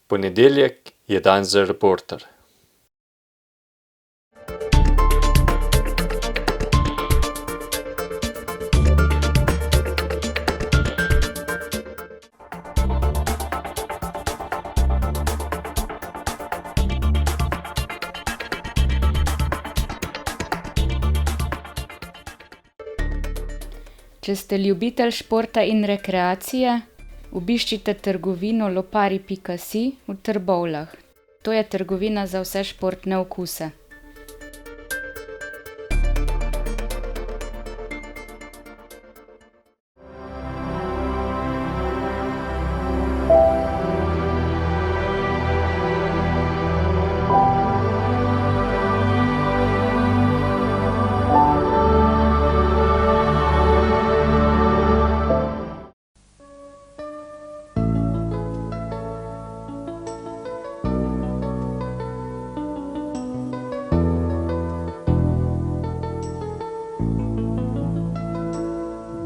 Ponedeljek je dan za reporter. Če ste ljubitelj športa in rekreacije, obiščite trgovino lopari.si v Trbovljah. To je trgovina za vse športne okuse.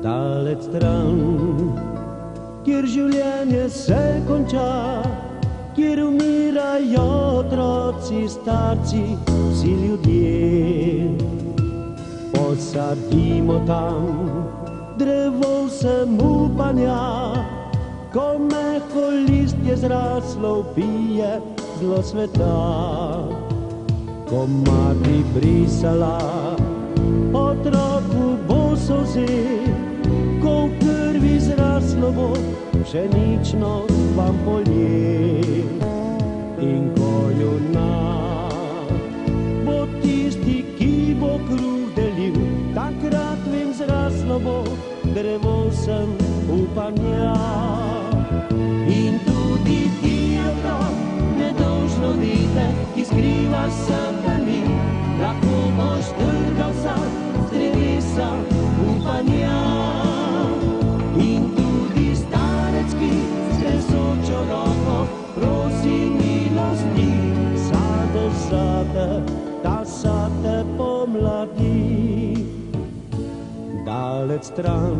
Daleč stran, kjer življenje se konča, kjer umirajo otroci, starci, vsi ljudje. Posadimo tam drevo vsem upanja, ko mehko listje zraslo vpije zlo sveta. Ko mati brisala otroku bo solze, ko v krvi zraslo bo pšenično vam polje. In ko junak bo tisti, ki bo kruh delil, takrat vem zraslo bo drevo vsem upanja. In tudi ti otrok, nedolžno dete, ki skriva srkani, lahko boš trgal sam z drevesa upanja. In tudi starec, ki s tresočo roko prosi milosti, sadež zate, ta sate pomladi. Daleč stran,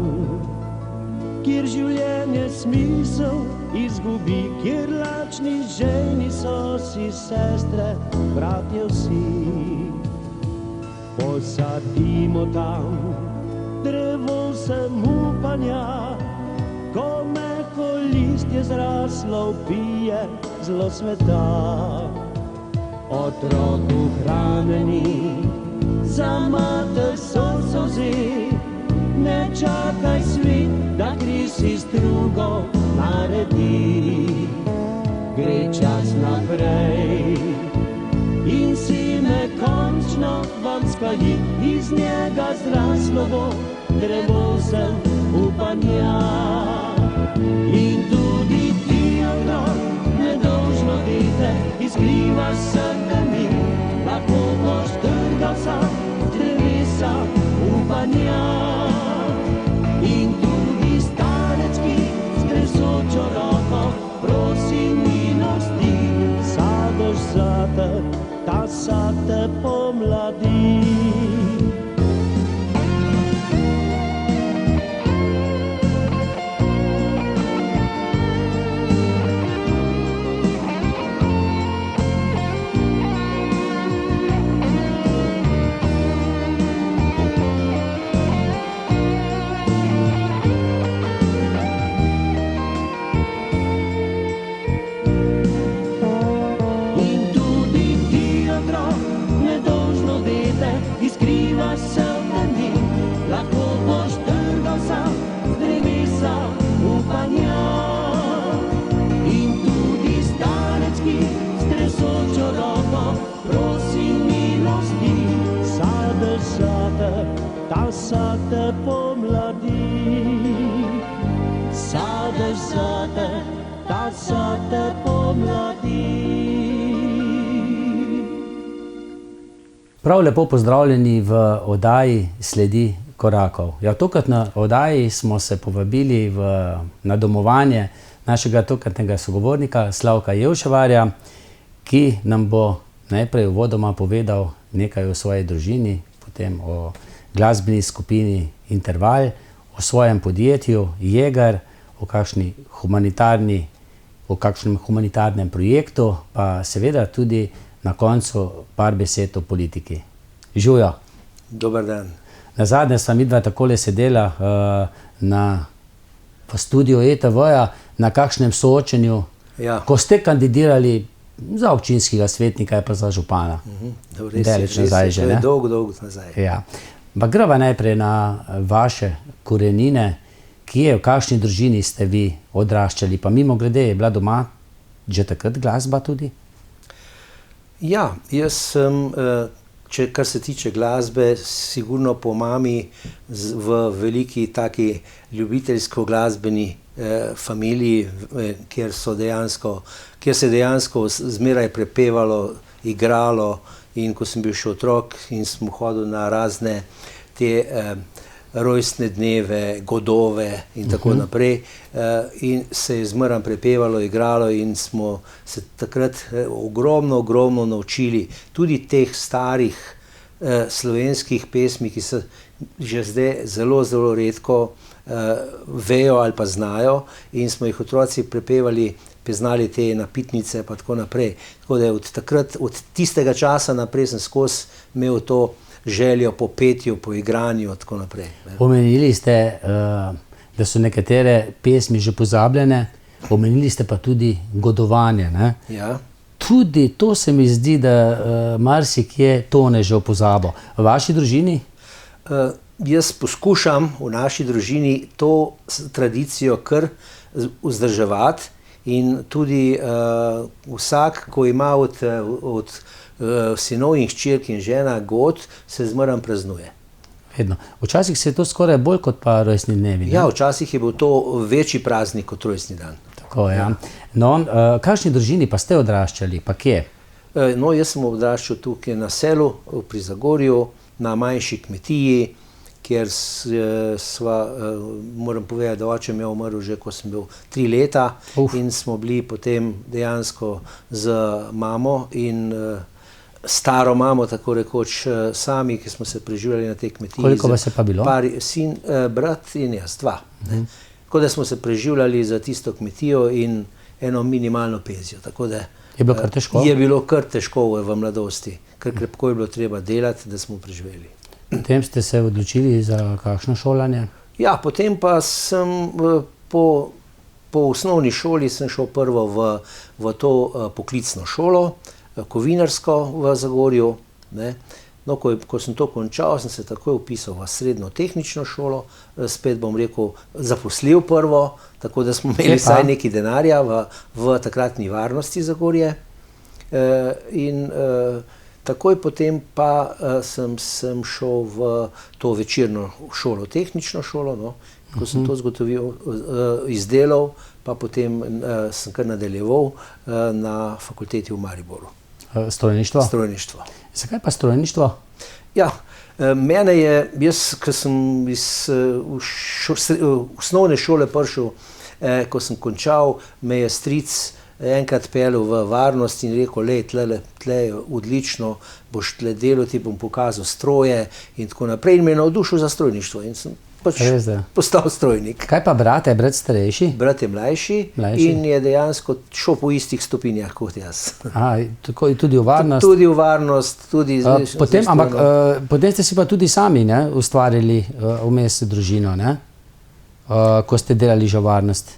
kjer življenje smisel izgubi, kjer lačni žejni so si sestre, bratje vsi. Posadimo tam drevo vsem upanja, ko mehko listje zraslo vpije zlo sveta. Otrok hranjeni, za mater so solze, ne čakaj svet, da kri si strugo naredi. Gre čas naprej in si me končno vam skaji, iz njega zraslo bo drevo vsem upanja. In tudi ti otrok, nedolžno dete, izkriva srkani, lahko boš trgal sam z drevesa upanja. In tudi starec, ki s tresočo roko prosi milosti, sadež zate, ta sate pomladi. Ta sate pomladi, sadež zate, ta sate pomladi. Prav lepo pozdravljeni v oddaji Sledi korakov. Ja, tokrat na oddaji smo se povabili na domovanje našega tokratnega sogovornika Slavka Jevševarja, ki nam bo najprej uvodoma povedal nekaj o svoji družini, potem o glasbeni skupini Interval, o svojem podjetju Jeger, o kakšni humanitarni o kakšnem humanitarnem projektu, pa seveda tudi na koncu par besed o politiki. Žujo. Dober dan. Nazadnje sva midva takole sedela v studiu ETV-ja na kakšnem soočenju, Ja. ko ste kandidirali za občinskega svetnika, pa za župana. Daleč nazaj že, to je ne? dolgo nazaj. Ja. Pa greva najprej na vaše korenine, kje, v kakšni družini ste vi odraščali, pa mimo grede je bila doma že takrat glasba tudi? Ja, jaz sem, kar se tiče glasbe, sigurno po mami v veliki taki ljubiteljsko glasbeni familiji, kjer se dejansko zmeraj prepevalo, igralo, in ko sem bil še otrok in smo hodili na razne te rojstne dneve, godove in tako naprej, in se je zmeraj prepevalo, igralo in smo se takrat ogromno naučili tudi teh starih slovenskih pesmi, ki se že zdaj zelo redko vejo ali pa znajo, in smo jih otroci prepevali, poznali te napitnice pa tako naprej. Tako da od tistega časa naprej sem skozi imel to željo po petju, po igranju in tako naprej. Omenili ste, da so nekatere pesmi že pozabljene, omenili ste pa tudi godovanje, ne? Ja. Tudi to se mi zdi, da marsikje tone že v pozabo. V vaši družini? Jaz poskušam v naši družini to tradicijo kar vzdrževati, in tudi vsak, ko ima od sinov in hčerk in žena god, se zmeraj praznuje. Vedno. Včasih se je to skoraj bolj kot pa rojstni dnevi. Ne? Ja, včasih je bil to večji praznik kot rojstni dan. Tako, ja. No, kakšni družini pa ste odraščali, pa kje? No, jaz sem odraščal tukaj na selu, pri Zagorju, na manjši kmetiji, kjer moram povedati, da oče mi je umrl že, ko sem bil 3 leta, in smo bili potem dejansko z mamo in staro mamo, tako rekoč, sami, ki smo se preživljali na tej kmetiji. Koliko vas je pa bilo? Sin, brat in jaz, 2. Tako da smo se preživljali za tisto kmetijo in eno minimalno penzijo. Tako da je bilo kar težko? Je bilo kar težko v mladosti, ker krepko je bilo treba delati, da smo preživeli. Potem ste se odločili za kakšno šolanje? Ja, potem pa sem po osnovni šoli sem šel prvo v to poklicno šolo, kovinarsko v Zagorju, ne. No, ko sem to končal, sem se takoj vpisal v srednjo tehnično šolo, spet bom rekel, zaposlil prvo, tako da smo imeli vsaj nekaj denarja v takratni varnosti Zagorje. In takoj potem pa sem šel v to večerno šolo, tehnično šolo, no. Ko sem to izdelal, pa potem sem kar nadaljeval na fakulteti v Mariboru. Strojništvo? Strojništvo. Zakaj pa strojništvo? Ja, mene je, jaz, ko sem iz osnovne šole prišel, ko sem končal, me je stric enkrat peljal v varnost in rekel, lej, tle je odlično, boš tle delal, ti bom pokazal stroje in tako naprej, in me je navdušil za strojništvo in sem pač postal strojnik. Kaj pa brat, je brat starejši? Brat je mlajši in je dejansko šel po istih stopinjah kot jaz. Tako tudi v varnost? Tudi v varnost, tudi potem ste si pa tudi sami, ne, ustvarili vmes družino, ne? Ko ste delali že v varnost.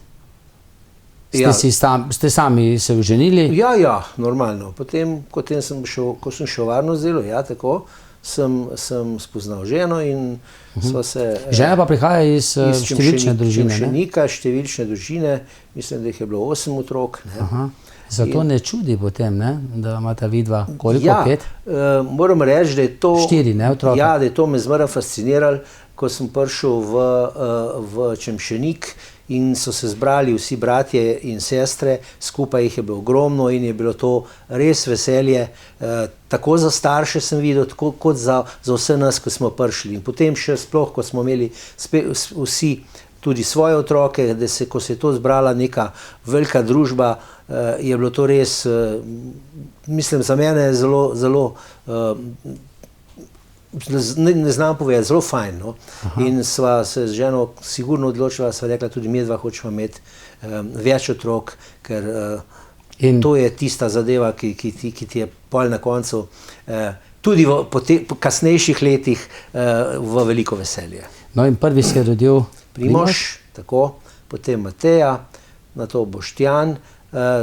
Ste sami se oženili? Ja, normalno. Potem, ko sem šel v varnost delal, ja, tako, sem spoznal ženo in sva se... Žena pa prihaja iz številčne družine, ne? Čemšenika, številčne družine, mislim, da jih je bilo 8 otrok, ne? Zato ne čudi potem, ne, da imata vidva koliko, 5? Ja, moram reči, da je to... 4, ne, otroka? Ja, da je to me zmeraj fasciniralo, ko sem prišel v Čemšenik in so se zbrali vsi bratje in sestre, skupaj jih je bilo ogromno in je bilo to res veselje, tako za starše sem videl, kot za vse nas, ko smo prišli. In potem še sploh, ko smo imeli vsi tudi svoje otroke, ko se je to zbrala neka velika družba, je bilo to res, mislim, za mene zelo ne znam povedati, zelo fajn. No? In sva se z ženo sigurno odločila, sva rekla, tudi mi dva hočemo imeti več otrok, ker to je tista zadeva, ki ti je pol na koncu, tudi po kasnejših letih v veliko veselje. No in prvi se je rodil Primož, tako, potem Mateja, nato Boštjan.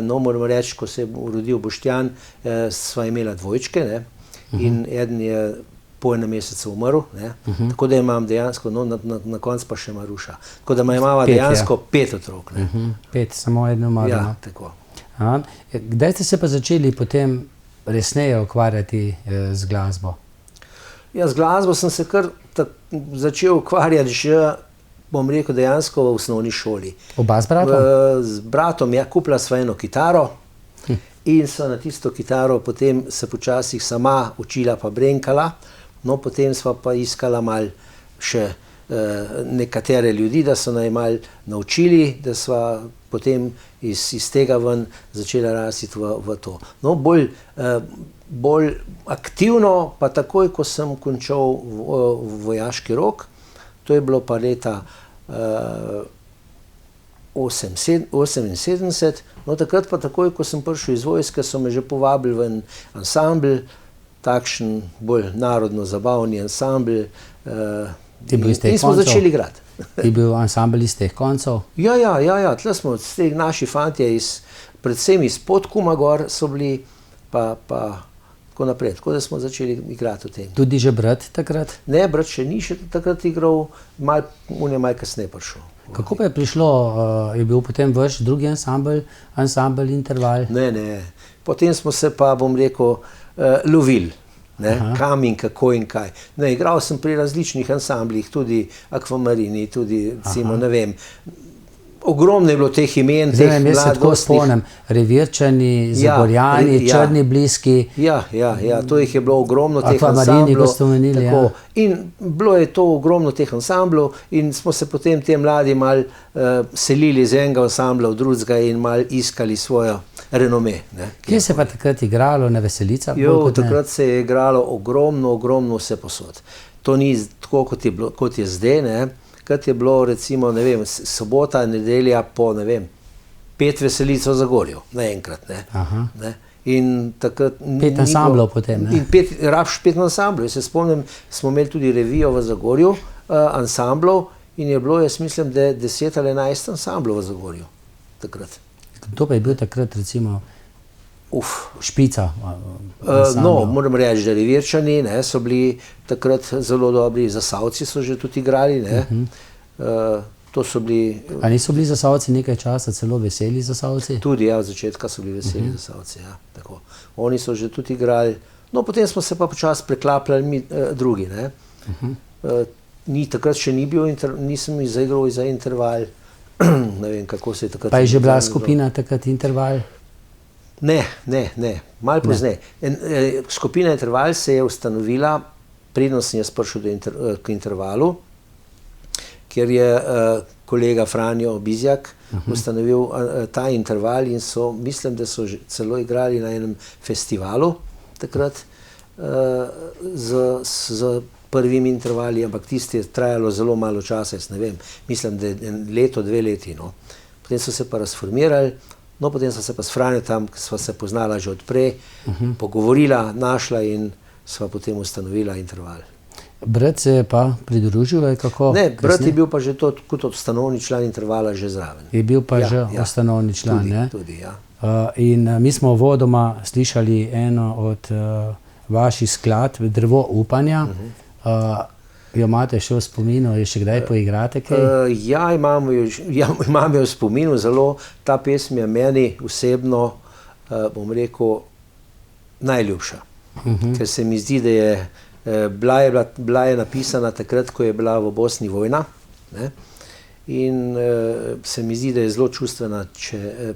No, moramo reči, ko se je rodil Boštjan, sva imela dvojčke, ne? In eden je po enem mesecu umrl, ne? Tako da imam dejansko, no, na koncu pa še Maruša. Tako da imamo dejansko 5 otrok. Ne? 5, samo eno umrl. Ja, tako. Kdaj ste se pa začeli potem resneje ukvarjati z glasbo? Ja, z glasbo sem se kar začel ukvarjati že, bom rekel, dejansko v osnovni šoli. Oba z bratom? Z bratom, ja, kupila sva eno kitaro in sva na tisto kitaro potem se počasi sama učila pa brenkala. No, potem sva pa iskala mal še nekatere ljudi, da so naj mal naučili, da sva potem iz tega ven začela rasti v to. No, bolj aktivno pa takoj, ko sem končal vojaški rok, to je bilo pa leta 78, no takrat pa takoj, ko sem prišel iz vojske, so me že povabili v en ansambl, takšen bolj narodno-zabavni ansambl, in smo začeli igrati. Je bil ansambl iz teh koncev? Ja, tle smo, naši fantje, predvsem iz Podkuma gor so bili, pa tako naprej, tako da smo začeli igrati v tem. Tudi že brat takrat? Ne, brat še ni še takrat igral, on je malo kasneje prišel. Kako pa je prišlo, je bil potem vaš drugi ansambl Interval? Ne, potem smo se pa, bom rekel, lovili, kam in kako in kaj. Ne, igral sem pri različnih ansamblih, tudi Akvamarini, tudi, recimo, ne vem, ogromno je bilo teh imen, teh mladostnih. Jaz se tako spomnim, Revirčani, Zagorjani, Črni bliski. Ja, to jih je bilo ogromno teh Akvamarini, ko ste omenili, ja. In bilo je to ogromno teh ansamblov in smo se potem te mladi mal selili z enega ansambla v drugega in mal iskali svojo renome. Kje se pa takrat igralo, na veselicah? Takrat se je igralo ogromno vse posod. To ni tako, kot je zdaj, ne. Kad je bilo, recimo, ne vem, sobota, nedelja po, ne vem, 5 veselic v Zagorju, naenkrat, ne. In takrat... 5 ansamblov potem, ne? In rabiš 5 ansamblov. Jaz se spomnim, smo imeli tudi revijo v Zagorju, ansamblov, in je bilo, jaz mislim, da 10 ali 11 ansamblov v Zagorju, takrat. Kdo pa je bil takrat, recimo, špica? No, moram reči, da Revirčani so bili takrat zelo dobri, Zasavci so že tudi igrali, ne. To so bili... A niso bili Zasavci nekaj časa celo veseli Zasavci? Tudi, ja, od začetka so bili veseli Zasavci, ja, tako. Oni so že tudi igrali, no, potem smo se pa počasi preklapljali mi drugi, ne. Takrat še nisem zaigral za Interval, ne vem, kako se je takrat... Pa je že bila skupina takrat Interval? Ne, malo pozneje. Skupina Interval se je ustanovila, preden sem jaz prišel k Intervalu, kjer je kolega Franjo Bizjak ustanovil ta Interval in mislim, da so celo igrali na enem festivalu takrat z prvimi intervali, ampak tisti je trajalo zelo malo časa, jaz ne vem, mislim, da leto, 2 leti, no. Potem so se pa razformirali, no, potem so se pa s Franjo tam, ki sva se poznala že odprej, pogovorila, našla in sva potem ustanovila Interval. Brat se je pa pridružil, ali kako? Ne, brat je bil pa že kot ustanovni član Intervala že zraven. Je bil pa že ustanovni član, ne? Tudi, ja. In mi smo uvodoma slišali eno od vaših skladb, Drevo upanja. Jo imate še v spominu, je še kdaj poigrate kaj? Ja, imam jo v spominu zelo. Ta pesem je meni osebno, bom rekel, najljubša. Ker se mi zdi, da je bila je napisana takrat, ko je bila v Bosni vojna. In se mi zdi, da je zelo čustvena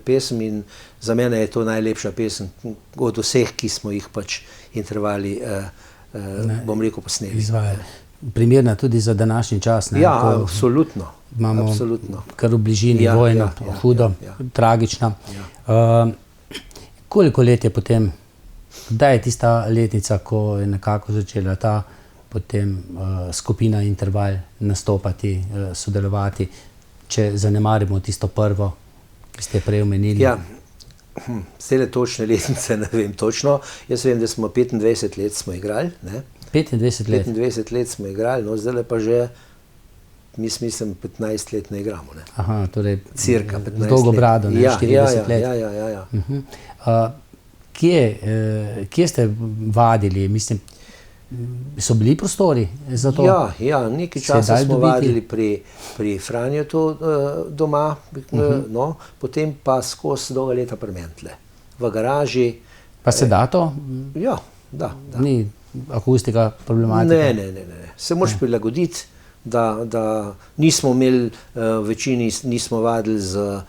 pesem in za mene je to najlepša pesem od vseh, ki smo jih pač Intervali, bom rekel, posneli. Primerna tudi za današnji čas. Ja, absolutno. Imamo kar v bližini vojno, hudo, tragična. Koliko let je potem, kdaj je tista letnica, ko je nekako začela ta potem skupina Interval nastopati, sodelovati, če zanemarimo tisto prvo, ki ste prej omenili? Ja, zdaj točne letnice ne vem točno. Jaz vem, da smo 25 let smo igrali, ne? 25 let. 25 let smo igrali, no zdaj pa že, mislim, 15 let ne igramo, ne? Aha, torej Cirka 15 let. dolgo brado, ne? 40 let. Ja. Kje ste vadili? Mislim, so bili prostori za to? Ja, nekaj časa smo vadili pri Franjetu doma, no, potem pa skozi dolga leta pri Mentle, v garaži. Pa se da to? Ja, da. Ni akustika problematika? Ne. Se moraš prilagoditi, da nismo imeli, večini nismo vadili z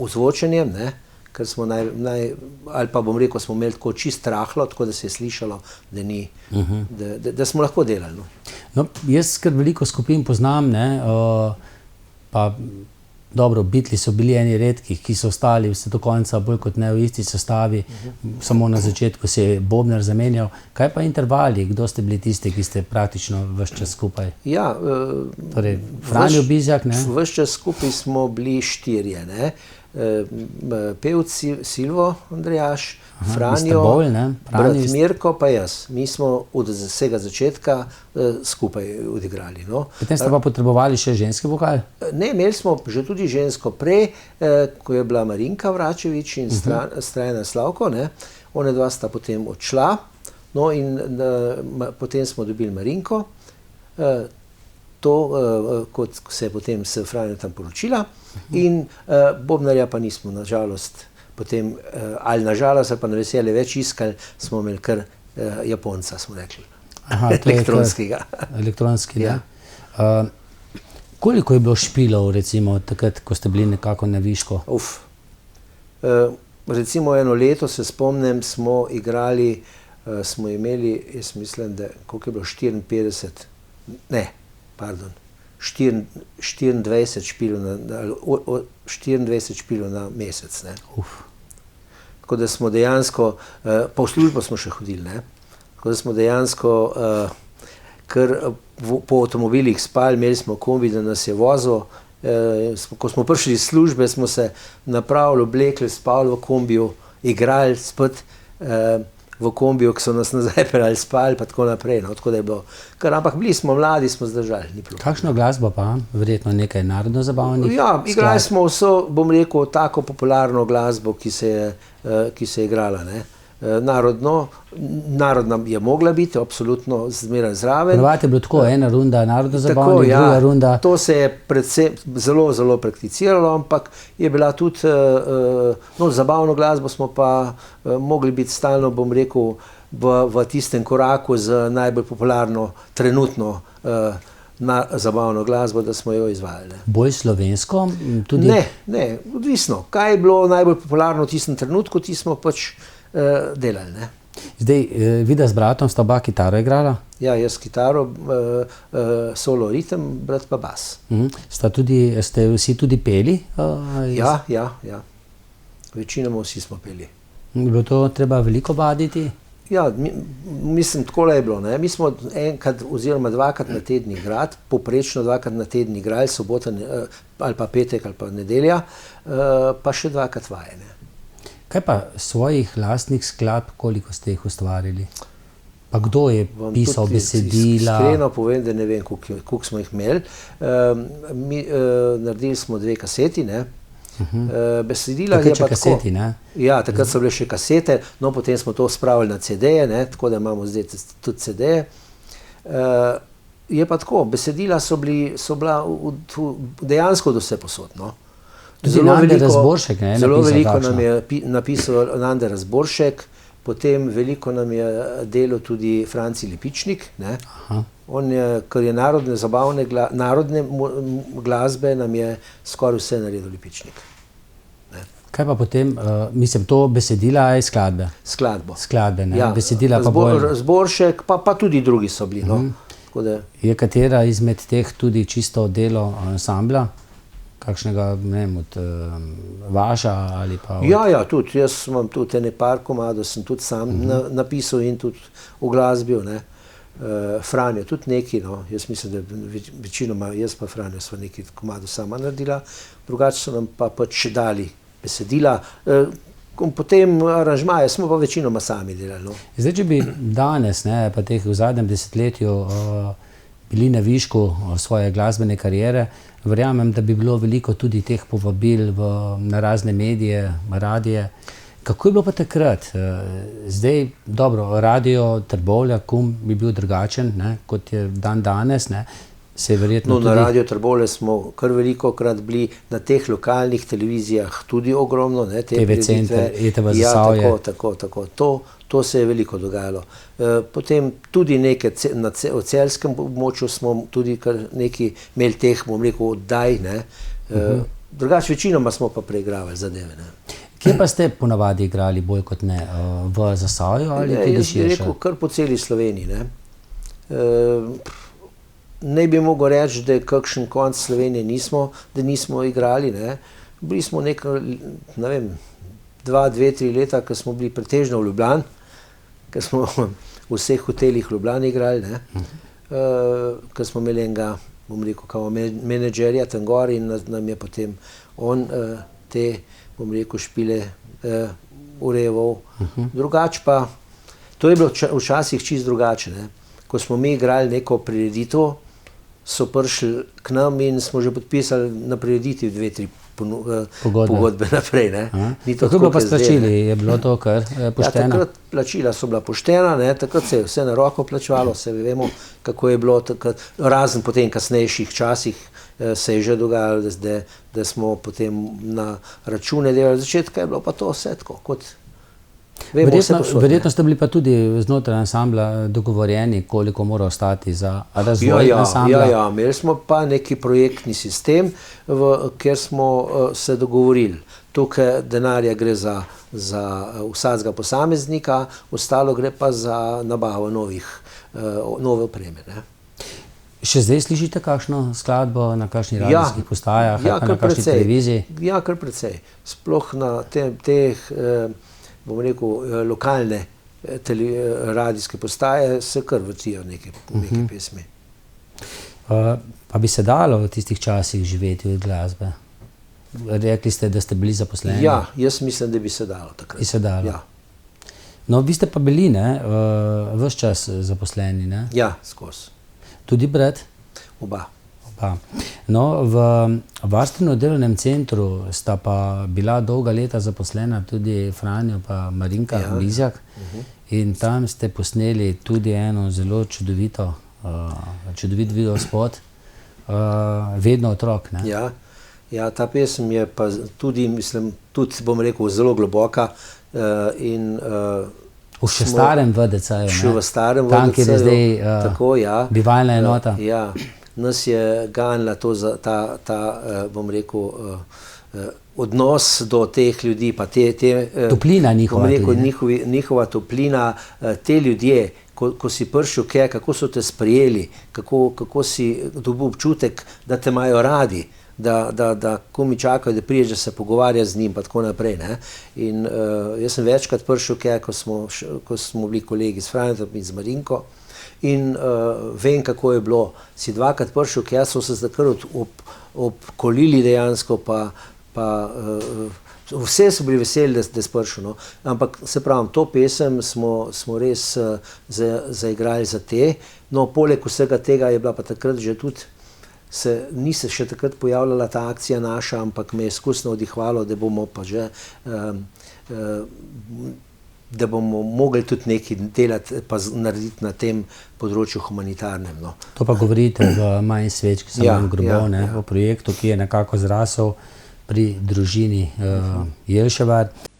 ozvočenjem, ne, ker smo ali pa bom rekel, smo imeli tako čisto rahlo, tako da se je slišalo, da ni, da smo lahko delali. No, jaz kar veliko skupin poznam, ne, pa dobro, Beatli so bili eni redkih, ki so ostali vse do konca bolj kot ne v isti sestavi, samo na začetku se je bobnar zamenjal. Kaj pa intervali? Kdo ste bili tisti, ki ste praktično ves čas skupaj? Ja, torej, Franjo Bizjak, ne? Ves čas skupaj smo bili 4, ne? Pevc Silvo Andrejaš, Franjo, brat Mirko pa jaz. Mi smo od vsega začetka skupaj odigrali. No. Potem ste pa potrebovali še ženski vokal? Ne, imeli smo že tudi žensko prej, ko je bila Marinka Vračevič in Strajna Slavko, ne. One dva sta potem odšla, no in potem smo dobili Marinko, kot se je potem s Franjo tam poročila, in bobnarja pa nismo, nažalost, potem, ali nažalost, ali pa na veselje več iskali, smo imeli kar Japonca, smo rekli. Aha, elektronskega. Elektronski, ja. Koliko je bilo špilov, recimo, takrat, ko ste bili nekako na višku? Recimo eno leto, se spomnim, smo igrali, smo imeli, jaz mislim, da koliko je bilo 24 špilov na mesec. Ne. Tako da smo dejansko, pa v službo smo še hodili, ne. Tako da smo dejansko kar po avtomobilih spali, imeli smo kombi, da nas je vozil. Ko smo prišli iz službe, smo se napravili, oblekli, spali v kombiju, igrali spet v kombiju, ki so nas nazaj peljali, spali, pa tako naprej. No, tako da je bilo, ampak bili smo mladi, smo zdržali. Kakšno glasbo pa? Verjetno nekaj narodno zabavnih? Ja, igrali smo vso, bom rekel, tako popularno glasbo, ki se je igrala, ne. Narodna je mogla biti, absolutno zmeraj zraven. Ponovadi je bilo tako, ena runda narodno zabavnih, druga runda. To se je predvsem zelo prakticiralo, ampak je bila tudi, zabavno glasbo smo pa mogli biti stalno, bom rekel, v tistem koraku z najbolj popularno, trenutno zabavno glasbo, da smo jo izvajali. Bolj slovensko? Ne, odvisno. Kaj je bilo najbolj popularno v tistem trenutku, ti smo pač delali, ne. Zdaj, vida z bratom sta oba kitaro igrala? Ja, jaz kitaro, solo ritem, brat pa bas. Ste vsi tudi peli? Ja. Večinoma vsi smo peli. Je bilo to treba veliko vaditi? Ja, mislim, takole je bilo, ne. Mi smo enkrat oziroma dvakrat na teden igrali, povprečno dvakrat na teden igrali, sobota ali pa petek ali pa nedelja, pa še dvakrat vajene. Kaj pa svojih lastnih skladb, koliko ste jih ustvarili? Pa kdo je pisal besedila? Iskreno povem, da ne vem, koliko smo jih imeli. Naredili smo 2 kaseti, ne. Besedila je pa tako. Kaseti, ne? Ja, takrat so bile še kasete, no potem smo to spravili na CD-je, ne, tako da imamo zdaj tudi CD-je. Je pa tako, besedila so bila dejansko do vse posod, no. Zelo veliko nam je napisal Nande Razboršek, potem veliko nam je delal tudi Franci Lipičnik, ne. On je, kar je narodne glasbe, nam je skoraj vse naredil Lipičnik. Kaj pa potem, mislim, to besedila je skladbe? Skladbe, ne? Ja, besedila pa bolj... Razboršek, pa tudi drugi so bili, no. Je katera izmed teh tudi čisto delo ansambla? Kakšnega, ne vem, od Vaša ali pa... Ja, tudi. Jaz imam tudi ene par komadov, sem tudi sam napisal in tudi uglasbil, ne. Franjo tudi neki, no, jaz mislim, da večinoma jaz pa Franjo sva neki komado sama naredila, drugače so nam pa pač dali besedila, potem aranžmaje smo pa večinoma sami delali. No. Zdaj, če bi danes, ne, pa teh v zadnjem desetletju bili na višku svoje glasbene kariere, verjamem, da bi bilo veliko tudi teh povabil na razne medije, radije. Kako je bilo pa takrat? Zdaj, dobro, radio Trbovlja, bi bil drugačen, ne, kot je danes, ne. Se je verjetno no, na radio Trbovlje smo kar veliko krat bili, na teh lokalnih televizijah tudi ogromno. Ne, TV Center, ETV Zasavje. Ja, tako. To se je veliko dogajalo. Potem tudi nekaj v celjskem območju smo tudi kar nekaj imeli teh, bom rekel, oddaj, ne. Drugače večinoma smo pa preigravali zadeve, ne. Kje pa ste ponavadi igrali bolj kot ne? V Zasavju ali tudi širše? Jaz bi rekel kar po celi Sloveniji, ne. Ne bi mogel reči, da je kakšen konc Slovenije da nismo igrali, ne. Bili smo nekaj, ne vem, 2-3 leta, ko smo bili pretežno v Ljubljani, ko smo v vseh hotelih v Ljubljani igrali, ne. Ko smo imeli enega, bom rekel, kao menedžerja tam gor in nam je potem on te, bom rekel, špile ureval. Drugače pa, to je bilo včasih čisto drugače, ne. Ko smo mi igrali neko prireditev, so prišli k nam in smo že podpisali na prireditvi 2-3 pogodbe naprej, ne. Kako bilo pa s plačili? Je bilo to kar pošteno? Ja, takrat plačila so bila poštena, ne, takrat se je vse na roko plačevalo, se vemo, kako je bilo takrat, razen potem kasnejših časih se je že dogajalo, da smo potem na račune delali. Začetka je bilo pa to vse tako, kot vemo vse posod. Verjetno ste bili pa tudi znotraj ansambla dogovorjeni, koliko mora ostati za razvoj ansambla? Ja, imeli smo pa neki projektni sistem, kjer smo se dogovorili. Tukaj denarja gre za vsakega posameznika, ostalo gre pa za nabavo nove opreme, ne. Še zdaj slišite kakšno skladbo na kakšni radijskih postajah, na kakšni televiziji? Ja, kar precej. Sploh na teh, bom rekel, lokalne radijske postaje se kar vrtijo neke pesmi. Pa bi se dalo v tistih časih živeti od glasbe? Rekli ste, da ste bili zaposleni? Ja, jaz mislim, da bi se dalo takrat. Bi se dalo? Ja. No, vi ste pa bili, ne, ves čas zaposleni, ne? Ja, skozi. Tudi brat? Oba. No, v varstveno-delovnem centru sta pa bila dolga leta zaposlena tudi Franjo pa Marinka Bizjak in tam ste posneli tudi eno zelo čudovit videospot, Vedno otrok, ne? Ja, ta pesem je pa tudi, mislim, tudi, bom rekel, zelo globoka in v še starem VDC-ju, ne? Še v starem VDC-ju. Tam, kjer je zdaj tako, ja, bivalna enota. Ja, nas je ganila ta, bom rekel, odnos do teh ljudi, pa toplina njihova, bom rekel, njihova toplina, te ljudje, ko si prišel kako so te sprejeli, kako si dobil občutek, da te imajo radi, da ko mi čakajo, da prideš, da se pogovarja z njim, pa tako naprej, ne. In jaz sem večkrat prišel ko smo bili kolegi s Franjem in z Marinko in vem, kako je bilo. Si dvakrat prišel, so se kar obkolili dejansko, pa vse so bili veseli, da si prišel, no. Ampak se pravim, to pesem smo res zaigrali za te, no, poleg vsega tega je bila pa takrat že tudi ni se še takrat pojavljala ta akcija naša, ampak me je izkusno odihvalo, da bomo pa že, da bomo mogli tudi nekaj delati, pa narediti na tem področju humanitarnem, no. To pa govorite v Manj svečk, samo grobov, ne, o projektu, ki je nekako zrasel pri družini Jelševar.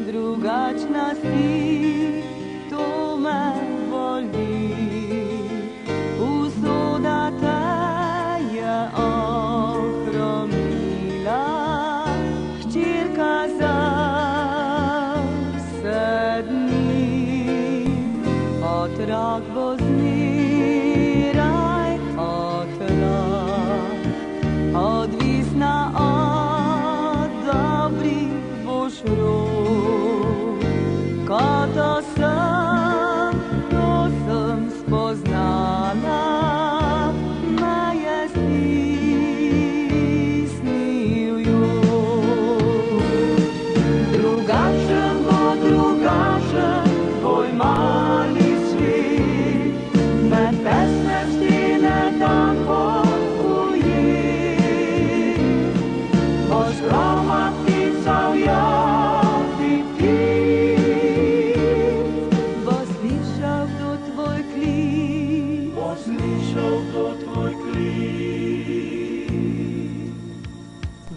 Drugačna si, to me boli, usoda te je ohromila, hčerka za 7 dni.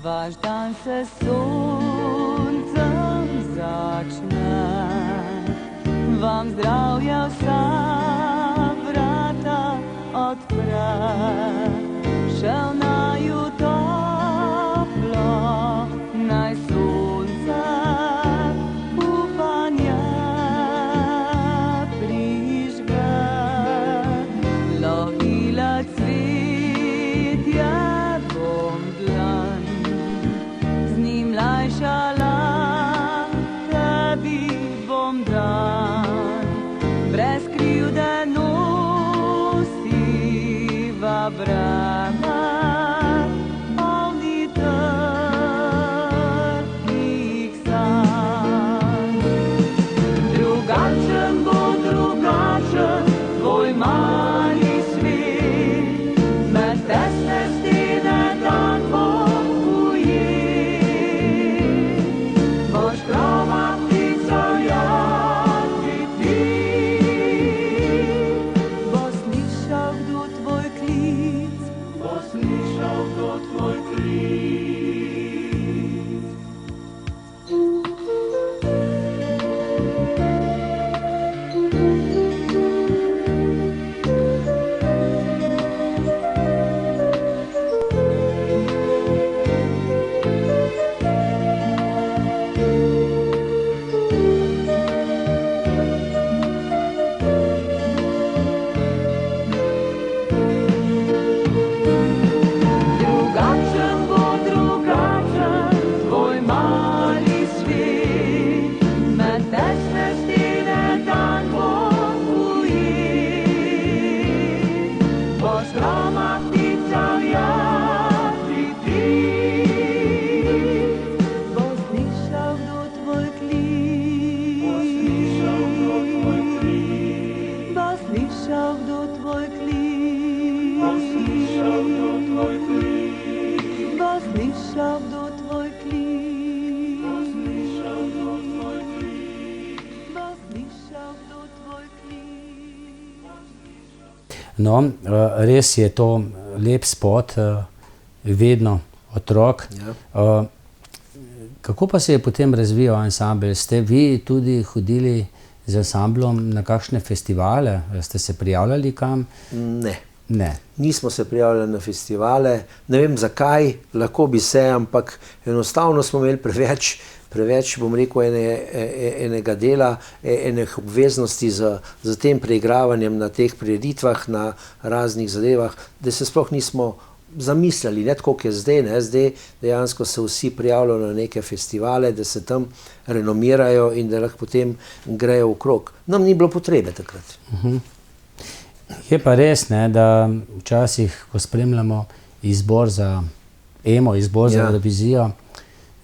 vaš dan se soncem začne. Vam zdravja vsa vrata odpre, šel naju toplo, naj sonce upanje prižge. Lovila cvetje bom dlan, z njim lajšala tebi bom dan. Brez krivde nosiva breme, polni trpkih sanj. Drugačen bo drugačen tvoj mali svet, med tesne stene dan bo ujet. Boš prava ptica jati ti, bo slišal kdo tvoj klic, bo slišal kdo tvoj klic. Drugačen bo drugačen tvoj mali svet, med tesne stene dan bo ujet. Boš roma ptica jati ti, bo slišal kdo tvoj klic, bo slišal kdo tvoj klic, bo slišal kdo tvoj klic, bo slišal kdo tvoj klic, bo slišal kdo tvoj klic, bo slišal kdo tvoj klic, bo slišal kdo tvoj klic. No, res je to lep spot, vedno otrok. Ja. Kako pa se je potem razvijal ansambel? Ste vi tudi hodili z ansamblom na kakšne festivale? Ste se prijavljali kam? Ne. Ne. Nismo se prijavljali na festivale, ne vem zakaj, lahko bi se, ampak enostavno smo imeli preveč bom rekel, enega dela, enih obveznosti z tem preigravanjem na teh prireditvah, na raznih zadevah, da se sploh nismo zamislili, ne tako, kot je zdaj, ne, zdaj dejansko se vsi prijavljajo na neke festivale, da se tam renomirajo in da lahko potem grejo okrog. Nam ni bilo potrebe takrat. Je pa res, ne, da včasih, ko spremljamo izbor za EMO, izbor za Ja. Eurovizijo,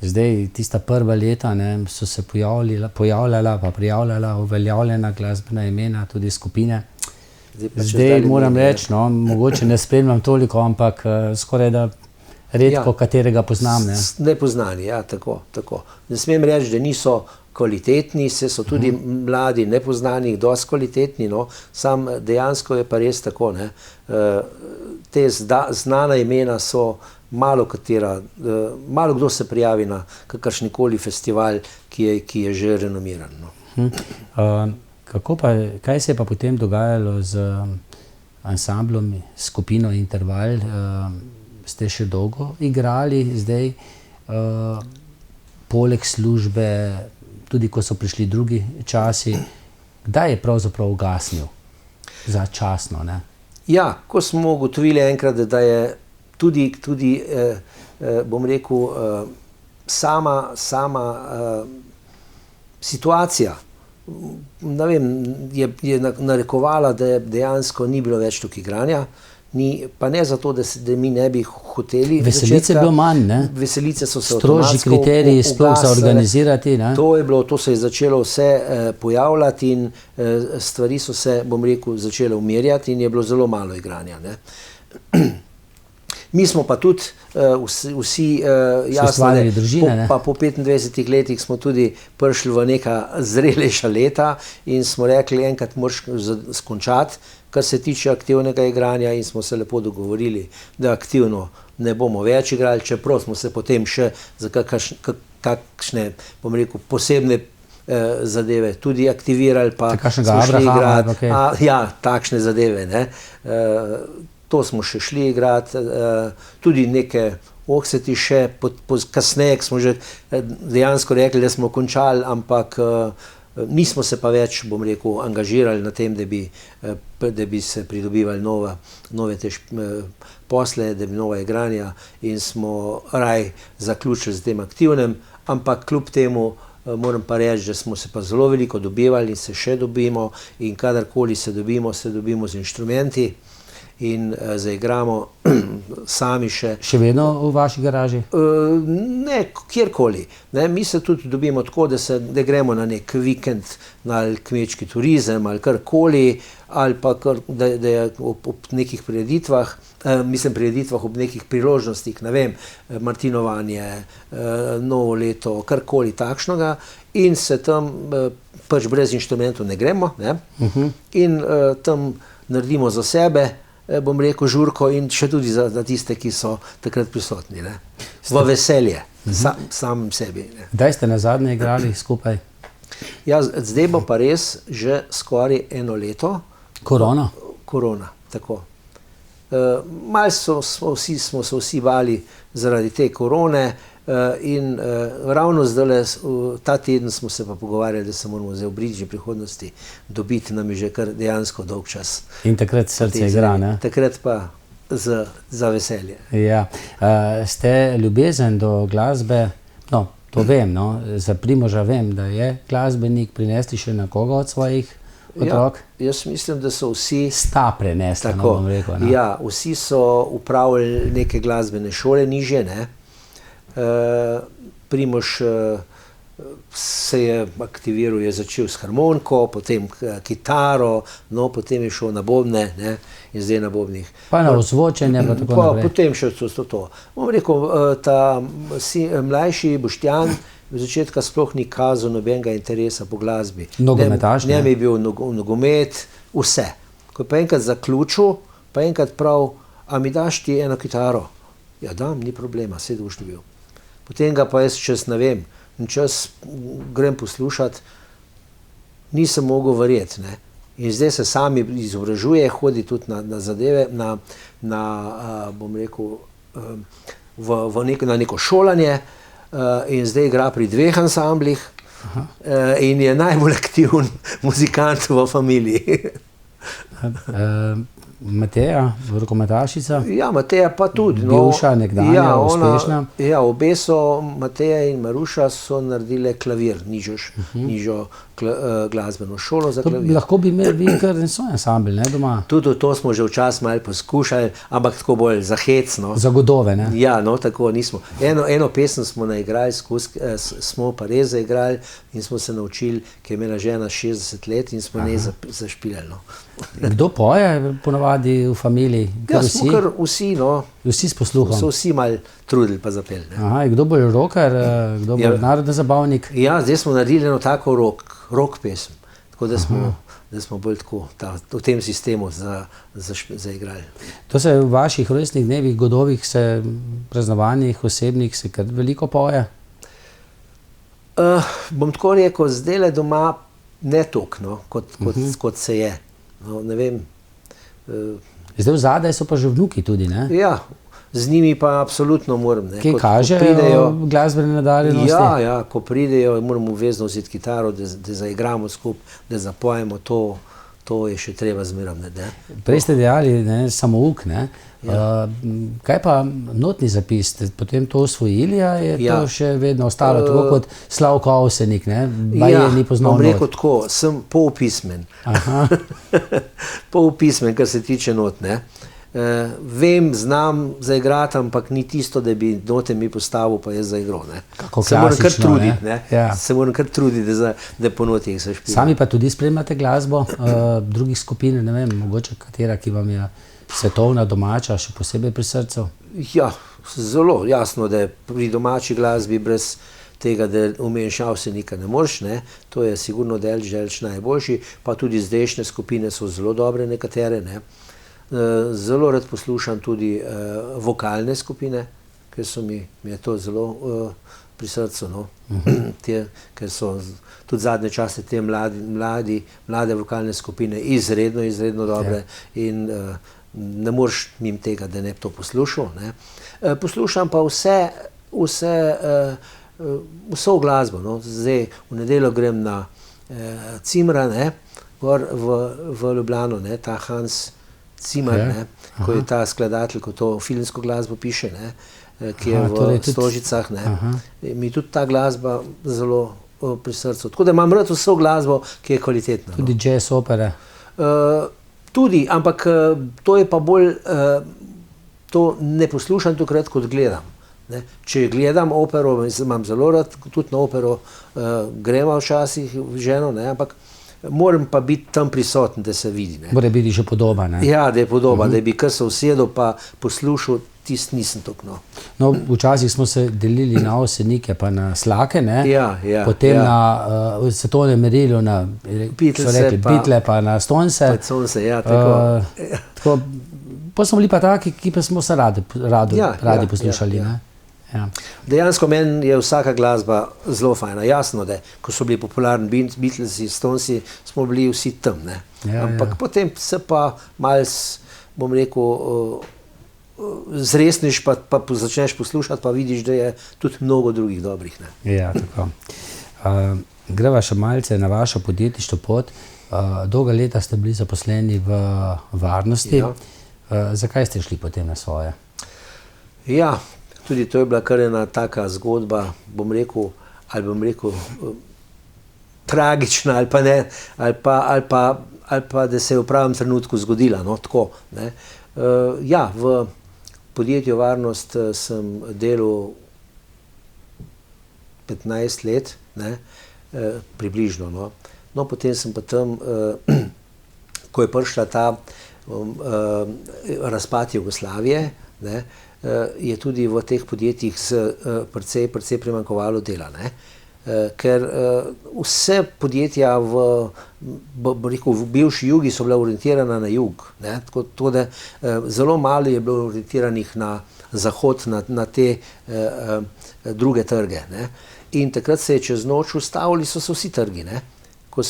zdaj tista prva leta, ne, so se pojavljala uveljavljena glasbena imena, tudi skupine. Pa če Zdaj zdajle moram ni, ne. reči, no, mogoče ne spremljam toliko, ampak skoraj da redko Ja. katerega poznam. Ne. Nepoznani, ja, tako. Ne smem reči, da niso kvalitetni, se so tudi mladi nepoznani, dosti kvalitetni, no, sam dejansko je pa res tako, ne. Te znana imena so malo kdo se prijavi na kakršnikoli festival, ki je že renomiran, no. Kaj se je pa potem dogajalo z ansamblom, skupino Interval? Ste še dolgo igrali zdaj, poleg službe, tudi ko so prišli drugi časi? Kdaj je pravzaprav ugasnil? Začasno, ne? Ja, ko smo ugotovili enkrat, da je tudi bom rekel, sama situacija, ne vem, je narekovala, da dejansko ni bilo več toliko igranja, pa ne zato, da mi ne bi hoteli. Veselice je bilo manj, ne? Veselice so se strožji kriteriji sploh za organizirati, ne? To se je začelo vse pojavljati in stvari so se, bom rekel, začele umirjati in je bilo zelo malo igranja, ne. Mi smo pa tudi vsi jasno, pa po 25 letih smo tudi prišli v neka zrelejša leta in smo rekli, enkrat moraš skončati, kar se tiče aktivnega igranja, in smo se lepo dogovorili, da aktivno ne bomo več igrali, čeprav smo se potem še za kakšne, bom rekel, posebne zadeve tudi aktivirali, pa kakšnega smo šli Abrahama ali igrati. pa kaj? Ja, takšne zadeve, ne. To smo še šli igrati, tudi neke ohseti še, kasneje smo že dejansko rekli, da smo končali, ampak nismo se pa več, bom rekel, angažirali na tem, da bi se pridobivali nove te posle, da bi nova igranja in smo raj zaključili z tem aktivnem, ampak kljub temu moram pa reči, da smo se pa zelo veliko dobivali in se še dobimo in kadarkoli se dobimo z inštrumenti in zaigramo sami še. Še vedno v vaši garaži? Ne, kjerkoli. Ne, mi se tudi dobimo tako, da gremo na nek vikend, na kmečki turizem ali karkoli, ali pa da je ob nekih prireditvah, ob nekih priložnostih, ne vem, martinovanje, novo leto, karkoli takšnega in se tam pač brez inštrumentov ne gremo, ne? In tam naredimo za sebe, bom rekel, žurko in še tudi za tiste, ki so takrat prisotni, ne. V veselje, samim sebi, ne. Kdaj ste nazadnje igrali skupaj? Ja, zdaj bo pa res že skoraj 1 leto. Korona? Korona, tako. Malo smo se vsi bali zaradi te korone in ravno zdajle, ta teden smo se pa pogovarjali, da se moramo zdaj v bližnji prihodnosti dobiti, nam je že kar dejansko dolg čas. In takrat srce igra, ne? Takrat pa za veselje. Ja. Ste ljubezen do glasbe, no, to vem, no, za Primoža vem, da je glasbenik, prinesli še na koga od svojih otrok? Ja, jaz mislim, da so vsi... Sta prenesla, no, bom rekel. No. Ja, vsi so upravili neke glasbene šole nižje, ne. Primož se je aktiviral, je začel s harmoniko, potem kitaro, no, potem je šel na bobne, ne, in zdaj na bobnih. Pa na ozvočenje, pa tako naprej. Potem še to. Bom rekel, ta mlajši Boštjan v začetka sploh ni kazal nobenega interesa po glasbi. Nogometaš, ne? Njem je bil nogomet, vse. Ko je pa enkrat zaključil, pa enkrat prav, a mi daš ti eno kitaro? Ja, dam, ni problema, saj boš dobil. Potem ga pa jaz čez, ne vem, grem poslušati, nisem mogel verjeti, ne. In zdaj se sami izobražuje, hodi tudi na zadeve, bom rekel, na neko šolanje in zdaj igra pri 2 ansamblih in je najbolj aktiven muzikant v familiji. Mateja, rokometašica? Ja, Mateja pa tudi. Bivša, nekdanja, uspešna? Ja, obe so, Mateja in Maruša, so naredile klavir, nižjo glasbeno šolo za klavir. Lahko bi imeli vi kar svoj ansambel, ne, doma? Tudi to smo že včasih malo poskušali, ampak tako bolj za hec, no. Za godove, ne? Ja, no, tako nismo. Eno pesem smo naigrali, smo pa res zaigrali in smo se naučili, ki je imela žena 60 let in smo ne zašpilali, no. Kdo poje ponavadi v familiji? Ja, smo kar vsi, no. Vsi s posluhom? So vsi malo trudili pa zapeli, ne. Aha, kdo bolj rocker, kdo bolj narodni zabavnik? Ja, zdaj smo naredili eno tako rock pesem, tako da smo bolj tako v tem sistemu zaigrali. To se v vaših rojstnih dnevih, godovih, praznovanjih, osebnih se kar veliko poje? Bom tako rekel, zdajle doma ne toliko, no, kot se je. No, ne vem. Zdaj vzadaj so pa že vnuki tudi, ne? Ja, z njimi pa absolutno moram, ne. Kaj kažejo glasbene nadarjenosti? Ja, ko pridejo, moramo obvezno vzeti kitaro, da zaigramo skupaj, da zapojemo, to je še treba zmeraj, ne. Prej ste dejali, ne, samouk, ne. Kaj pa notni zapis, ste potem to osvojili, a je to še vedno ostalo, tako kot Slavko Avsenik, ne? Baje ni poznal not. Bom rekel tako, sem polopismen. Polopismen, kar se tiče not, ne. Vem, znam zaigrati, ampak ni tisto, da bi note mi postavil, pa jaz zaigral, ne. Kako klasično, ne. Se moram kar truditi, ne. Ja. Se moram kar truditi, da po notih se špila. Sami pa tudi spremljate glasbo drugih skupin, ne vem, mogoče katera, ki vam je svetovna, domača, še posebej pri srcu? Ja, zelo jasno, da pri domači glasbi brez tega, da umenšav se nikaj ne moreš, ne. To je sigurno Delč najboljši, pa tudi zdajšnje skupine so zelo dobre nekatere, ne. Zelo rad poslušam tudi vokalne skupine, ker mi je to zelo pri srcu. No. Ker so tudi zadnje čase te mlade vokalne skupine izredno dobre in ne moreš mimo tega, da ne bi to poslušal. Ne. Poslušam pa vso glasbo. No. Zdaj v nedeljo grem na Cimra, ne, gor v Ljubljano, ne, ta Hans Zimmer, ne, ko je ta skladatelj, ko to filmsko glasbo piše, ne, ki je v Stožicah. Mi tudi ta glasba zelo pri srcu. Tako da imam rad vso glasbo, ki je kvalitetna. Tudi jazz, opere? Tudi, ampak to je pa bolj, to ne poslušam takrat, kot gledam. Ne. Če gledam opero, imam zelo rad, tudi na opero gremo včasih ženo, ne, ampak moram pa biti tam prisoten, da se vidi. Ne. Mora biti že podoba, ne? Ja, da je podoba, da bi kar se usedel pa poslušal, tisti nisem tako. No. No, včasih smo se delili na Osenike pa na Slake, ne? Ja, potem na svetovnem merilu na Beatle pa na Stonese. Ja, tako. Tako, pa smo bili pa taki, ki pa smo se radi poslušali. Ne? Ja. Dejansko meni je vsaka glasba zelo fajna. Jasno, da ko so bili popularni Beatlesi, Stonesi, smo bili vsi tam. Ne? Ampak potem se pa malo, bom rekel, zresniš pa začneš poslušati, pa vidiš, da je tudi mnogo drugih dobrih. Ne? Ja, tako. Greva še malce na vašo podjetniško pot. Dolga leta ste bili zaposleni v varnosti. Ja. Zakaj ste šli potem na svoje? Ja, tudi to je bila kar ena taka zgodba, bom rekel, tragična ali pa ne, ali pa da se je v pravem trenutku zgodila. No, tako, ne. Ja, v podjetju Varnost sem delal 15 let, ne, približno. No, potem sem pa tam, ko je prišla ta razpad Jugoslavije, ne, je tudi v teh podjetjih precej primanjkovalo dela. Ne. Ker vse podjetja v bivši Jugi so bila orientirana na jug. Ne. Tako da zelo malo je bilo orientiranih na zahod, na te druge trge. Ne. In takrat se je čez noč ustavili so se vsi trgi. Ne. Ker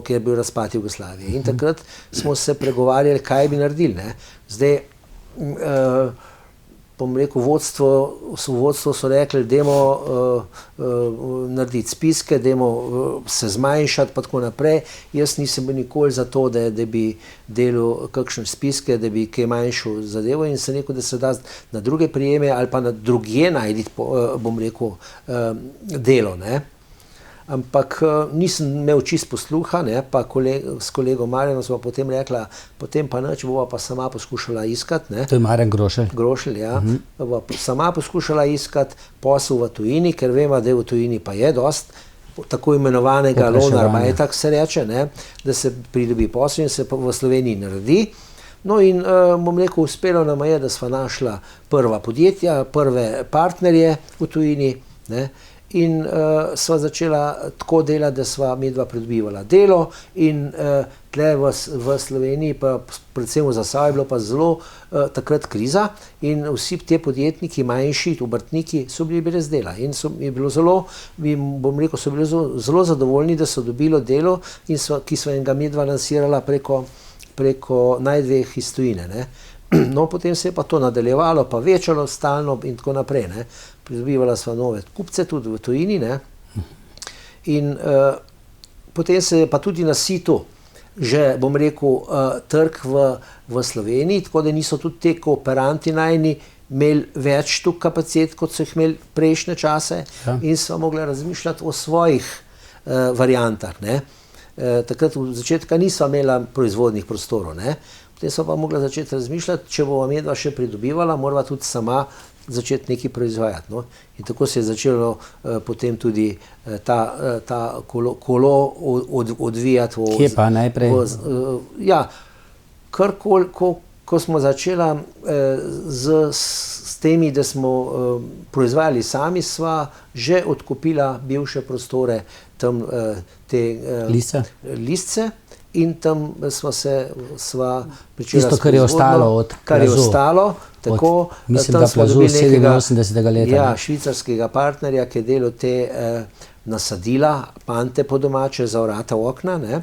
je bil razpad Jugoslavije. In takrat smo se pregovarjali, kaj bi naredili. Ne. Zdaj, bom rekel, vodstvo so rekli, dajmo narediti spiske, dajmo se zmanjšati pa tako naprej. Jaz nisem bil nikoli za to, da bi delal kakšne spiske, da bi kaj manjšal zadevo in sem rekel, da se da na druge prijeme ali pa na drugje najti, bom rekel, delo. Ne. Ampak nisem imel čist posluha, ne, pa s kolegom Marjanom smo potem rekla, potem pa nič, bova pa sama poskušala iskati. Ne. To je Marjan Grošelj. Grošelj, ja. Bova sama poskušala iskati posel v tujini, ker vemo, da v tujini pa je dost tako imenovanega loanarbajta, se reče, ne, da se pridobi posel in se pa v Sloveniji naredi. No in bom rekel, uspelo nam je, da sva našla prva podjetja, prve partnerje v tujini, ne. In sva začela tako delati, da sva midva pridobivala delo in tle v Sloveniji, pa predvsem v Zasavju je bilo pa zelo takrat kriza in vsi te podjetniki, manjši obrtniki so bili brez dela in je bilo zelo, bom rekel, so bili zelo zadovoljni, da so dobilo delo, ki sva jim ga midva lansirala preko najdveh iz tujine. Ne. No, potem se je pa to nadaljevalo, pa večalo stalno in tako naprej. Ne. Pridobivala sva nove kupce tudi v tujini. Ne. In potem se je pa tudi nasitil že, bom rekel, trg v Sloveniji, tako da niso tudi te kooperanti najni imeli več tu kapacitet, kot so jih imeli prejšnje čase. Ja. In sva mogla razmišljati o svojih variantah. Ne. Takrat v začetka nisva imela proizvodnih prostorov. Ne. Potem sva pa mogla začeti razmišljati, če bova medva še pridobivala, morava tudi sama začeti nekaj proizvajati. No? In tako se je začelo potem tudi ta kolo odvijati. Kje pa najprej? Ja, ko smo začela s temi, da smo proizvajali sami, sva že odkupila bivše prostore, tam te listce in tam sva pričela Tisto, s kar je proizvodnjo, ostalo od kar je plazu. ostalo, tako, Od, mislim, tam da smo plazu dobili nekega 87. leta, ja, ne? švicarskega partnerja, ki je delal te nasadila, pante po domače za vrata okna, ne?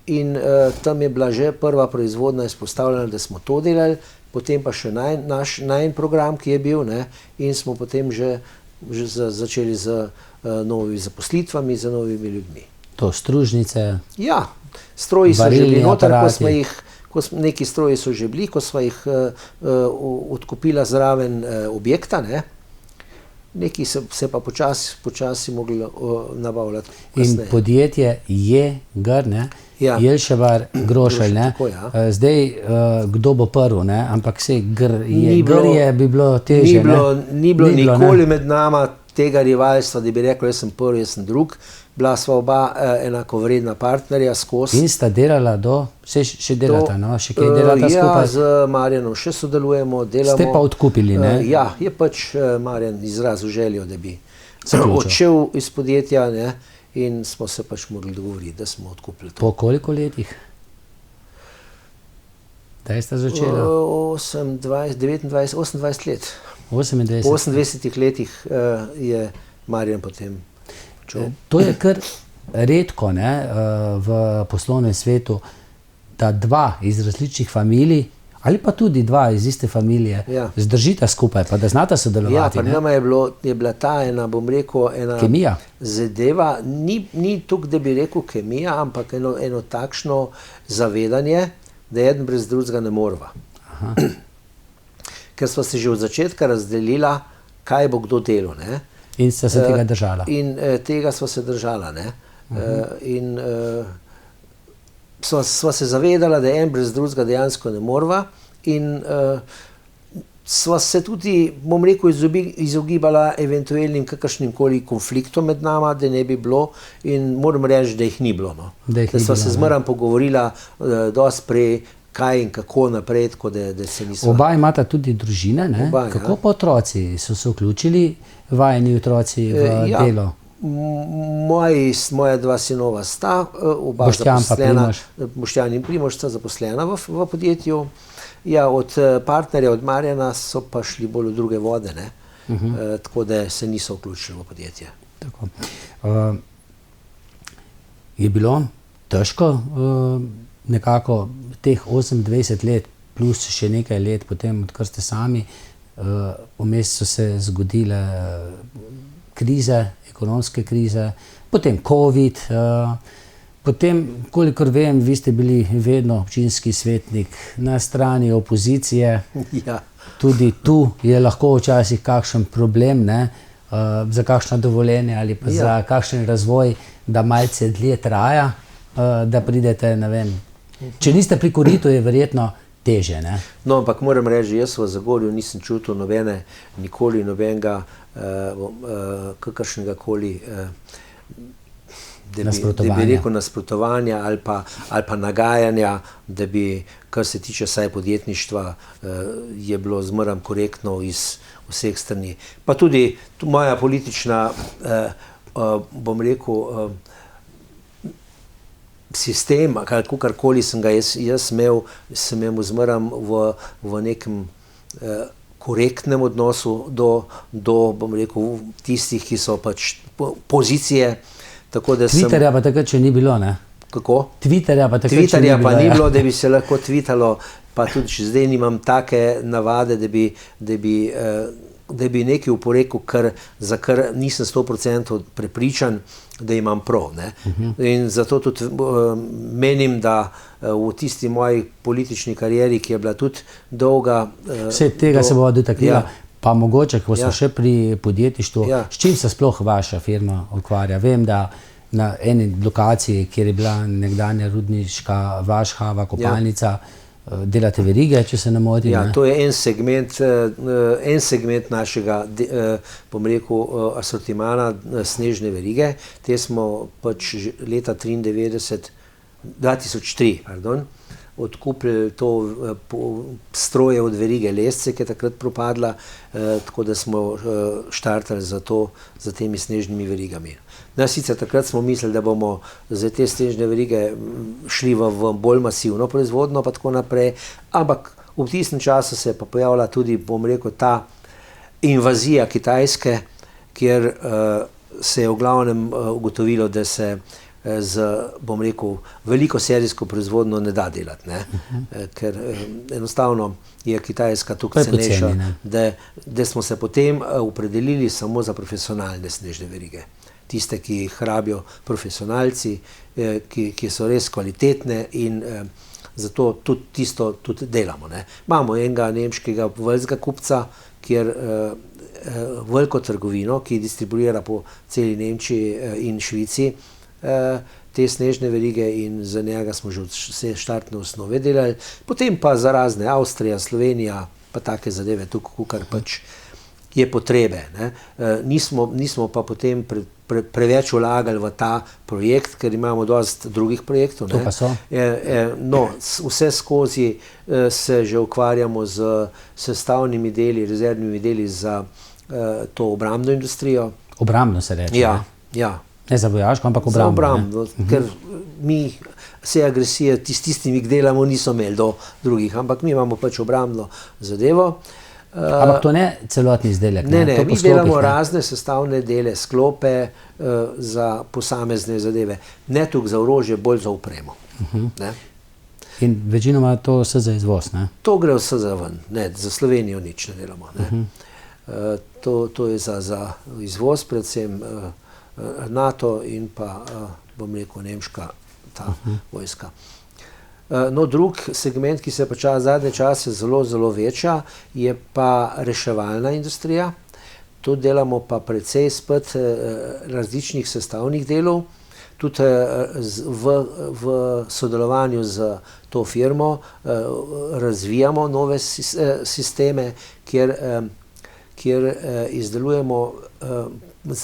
In tam je bila že prva proizvodnja izpostavljena, da smo to delali, potem pa še naš program, ki je bil, ne? In smo potem že začeli z novimi zaposlitvami, z novimi ljudmi. To stružnice. Ja, stroji so že Varilni bili noter, aparati. neki stroji so že bili, ko sva jih odkupila zraven objekta, ne? Neki se pa počasi mogli nabavljati In kasneje. podjetje Jeger, ne? Ja. Jelševar, Grošelj, ne? Tako, ja. Zdaj, kdo bo prvi, ne? Ampak se Ni bilo- bi bilo težje, Ni bilo ne? nikoli med nama tega rivalstva, da bi rekel, jaz sem prvi, jaz sem drug. Bila sva oba enakovredna partnerja skozi. In sta delala še delata, no? Še kaj delata ja, skupaj? z Marjanom še sodelujemo, delamo. Ste pa odkupili, ne? Ja, je pač Marjan izrazil željo, da bi Zaključil. odšel iz podjetja, ne, in smo se pač mogli dogovoriti, da smo odkupili to. Po koliko letih? Kdaj sta začela? 28 let. 28. Po 28 letih je Marjan potem odšel. To je kar redko, ne, v poslovnem svetu, da dva iz različnih familij ali pa tudi dva iz iste familije Ja. zdržita skupaj, pa da znata Ja, sodelovati. pri ne. nama je bila ta ena, bom rekel, ena Kemija. zadeva, ni tukaj, da bi rekel kemija, ampak eno takšno zavedanje, da eden brez drugega ne moreva. Ker sva se že od začetka razdelila, kaj bo kdo delal, ne. In sta se tega držala. In tega sva se držala, ne. In sva se zavedala, da en brez drugega dejansko ne moreva, in sva se tudi, bom rekel, izogibala eventualnim kakršnim koli konfliktom med nama, da ne bi bilo, in moram reči, da jih ni bilo. No. Da jih ni sva bilo, se ne. zmeraj pogovorila dosti prej, kaj in kako naprej, tako da se nisva. Oba imata tudi družine, ne? Oba, ja. Kako pa otroci? So se vključili vajeni otroci v Ja. delo? Moja dva sinova sta, oba Boštjan pa zaposlena, Primož. Boštjan in Primož sta zaposlena v podjetju. Ja, od partnerja, od Marjana so pa šli bolj v druge vode, ne? Tako da se niso vključili v podjetje. Tako. Je bilo težko nekako teh 28 let plus še nekaj let potem, odkar ste sami, vmes so se zgodile krize, ekonomske krize, potem COVID, potem, kolikor vem, vi ste bili vedno občinski svetnik na strani opozicije. Ja. Tudi tu je lahko včasih kakšen problem, ne, za kakšno dovoljenje ali pa za kakšen razvoj, da malce dlje traja, da pridete, ne vem. Če niste pri koritu, je verjetno težje, ne? No, ampak moram reči, jaz v Zagorju nisem čutil nikoli nobenega kakršnega koli da bi rekel nasprotovanja ali pa nagajanja, da bi, kar se tiče vsaj podjetništva, je bilo zmeraj korektno iz vseh strani. Pa tudi moja politična, bom rekel, sistem, kakorkoli sem ga jaz imel, sem imel zmeraj v nekem korektnem odnosu do, bom rekel, tistih, ki so pač pozicije. Twitterja pa takrat še ni bilo, ne? Kako? Twitterja pa takrat še ni bilo. Twitterja pa ni bilo, da bi se lahko tweetalo, pa tudi še zdaj nimam take navade, da bi nekaj oporekal, za kar nisem 100% prepričan, da imam prav. Ne? In zato tudi menim, da v tisti moji politični karieri, ki je bila tudi dolga. Vse tega se bova dotaknila. Ja. Pa mogoče, ko smo še pri podjetništvu, s čim se sploh vaša firma ukvarja? Vem, da na eni lokaciji, kjer je bila nekdanja rudniška Vašhava kopalnica, delate verige, če se ne motim. Ja, ne? to je en segment našega, bom rekel, asortimana snežne verige. Te smo pač leta 2003, odkupili to stroje od verige Lesce, ki je takrat propadla, tako da smo štartali za temi snežnimi verigami. Sicer takrat smo mislili, da bomo za te snežne verige šli v bolj masivno proizvodnjo pa tako naprej, ampak v tistem času se je pa pojavila tudi, bom rekel, ta invazija Kitajske, kjer se je v glavnem ugotovilo, da se z, bom rekel, veliko serijsko proizvodnjo ne da delati, ne? Ker enostavno je Kitajska tukaj cenejša, da smo se potem opredelili samo za profesionalne snežne verige. Tiste, ki jih rabijo profesionalci, ki so res kvalitetne in zato tudi tisto tudi delamo, ne. Imamo enega nemškega velikega kupca, kjer veliko trgovino, ki distribuira po celi Nemčiji in Švici te snežne verige in za njega smo že vse štartne osnove delali. Potem pa za razne Avstrija, Slovenija, pa take zadeve tukaj, kar pač je potrebe, ne. Nismo pa potem preveč vlagali v ta projekt, ker imamo dosti drugih projektov, ne. To pa so? No, vse skozi se že ukvarjamo z sestavnimi deli, rezervnimi deli za to obrambno industrijo. Obrambno se reče? Ja, ja. Ne za vojaško, ampak obrambno. Za obrambno, ker mi vse agresije s tistimi, ki delamo, niso imeli do drugih, ampak mi imamo pač obrambno zadevo. Ampak to ne celotni izdelek? Ne, mi delamo razne sestavne dele, sklope za posamezne zadeve. Ne tukaj za orožje, bolj za opremo. Ne? In večinoma to vse za izvoz, ne? To gre vse za ven, ne, za Slovenijo nič ne delamo, ne. To je za izvoz, predvsem NATO in pa, bom rekel, nemška ta vojska. No, drug segment, ki se pa zadnje čase zelo veča, je pa reševalna industrija. Tu delamo pa precej spet različnih sestavnih delov, tudi v sodelovanju z to firmo razvijamo nove sisteme, kjer izdelujemo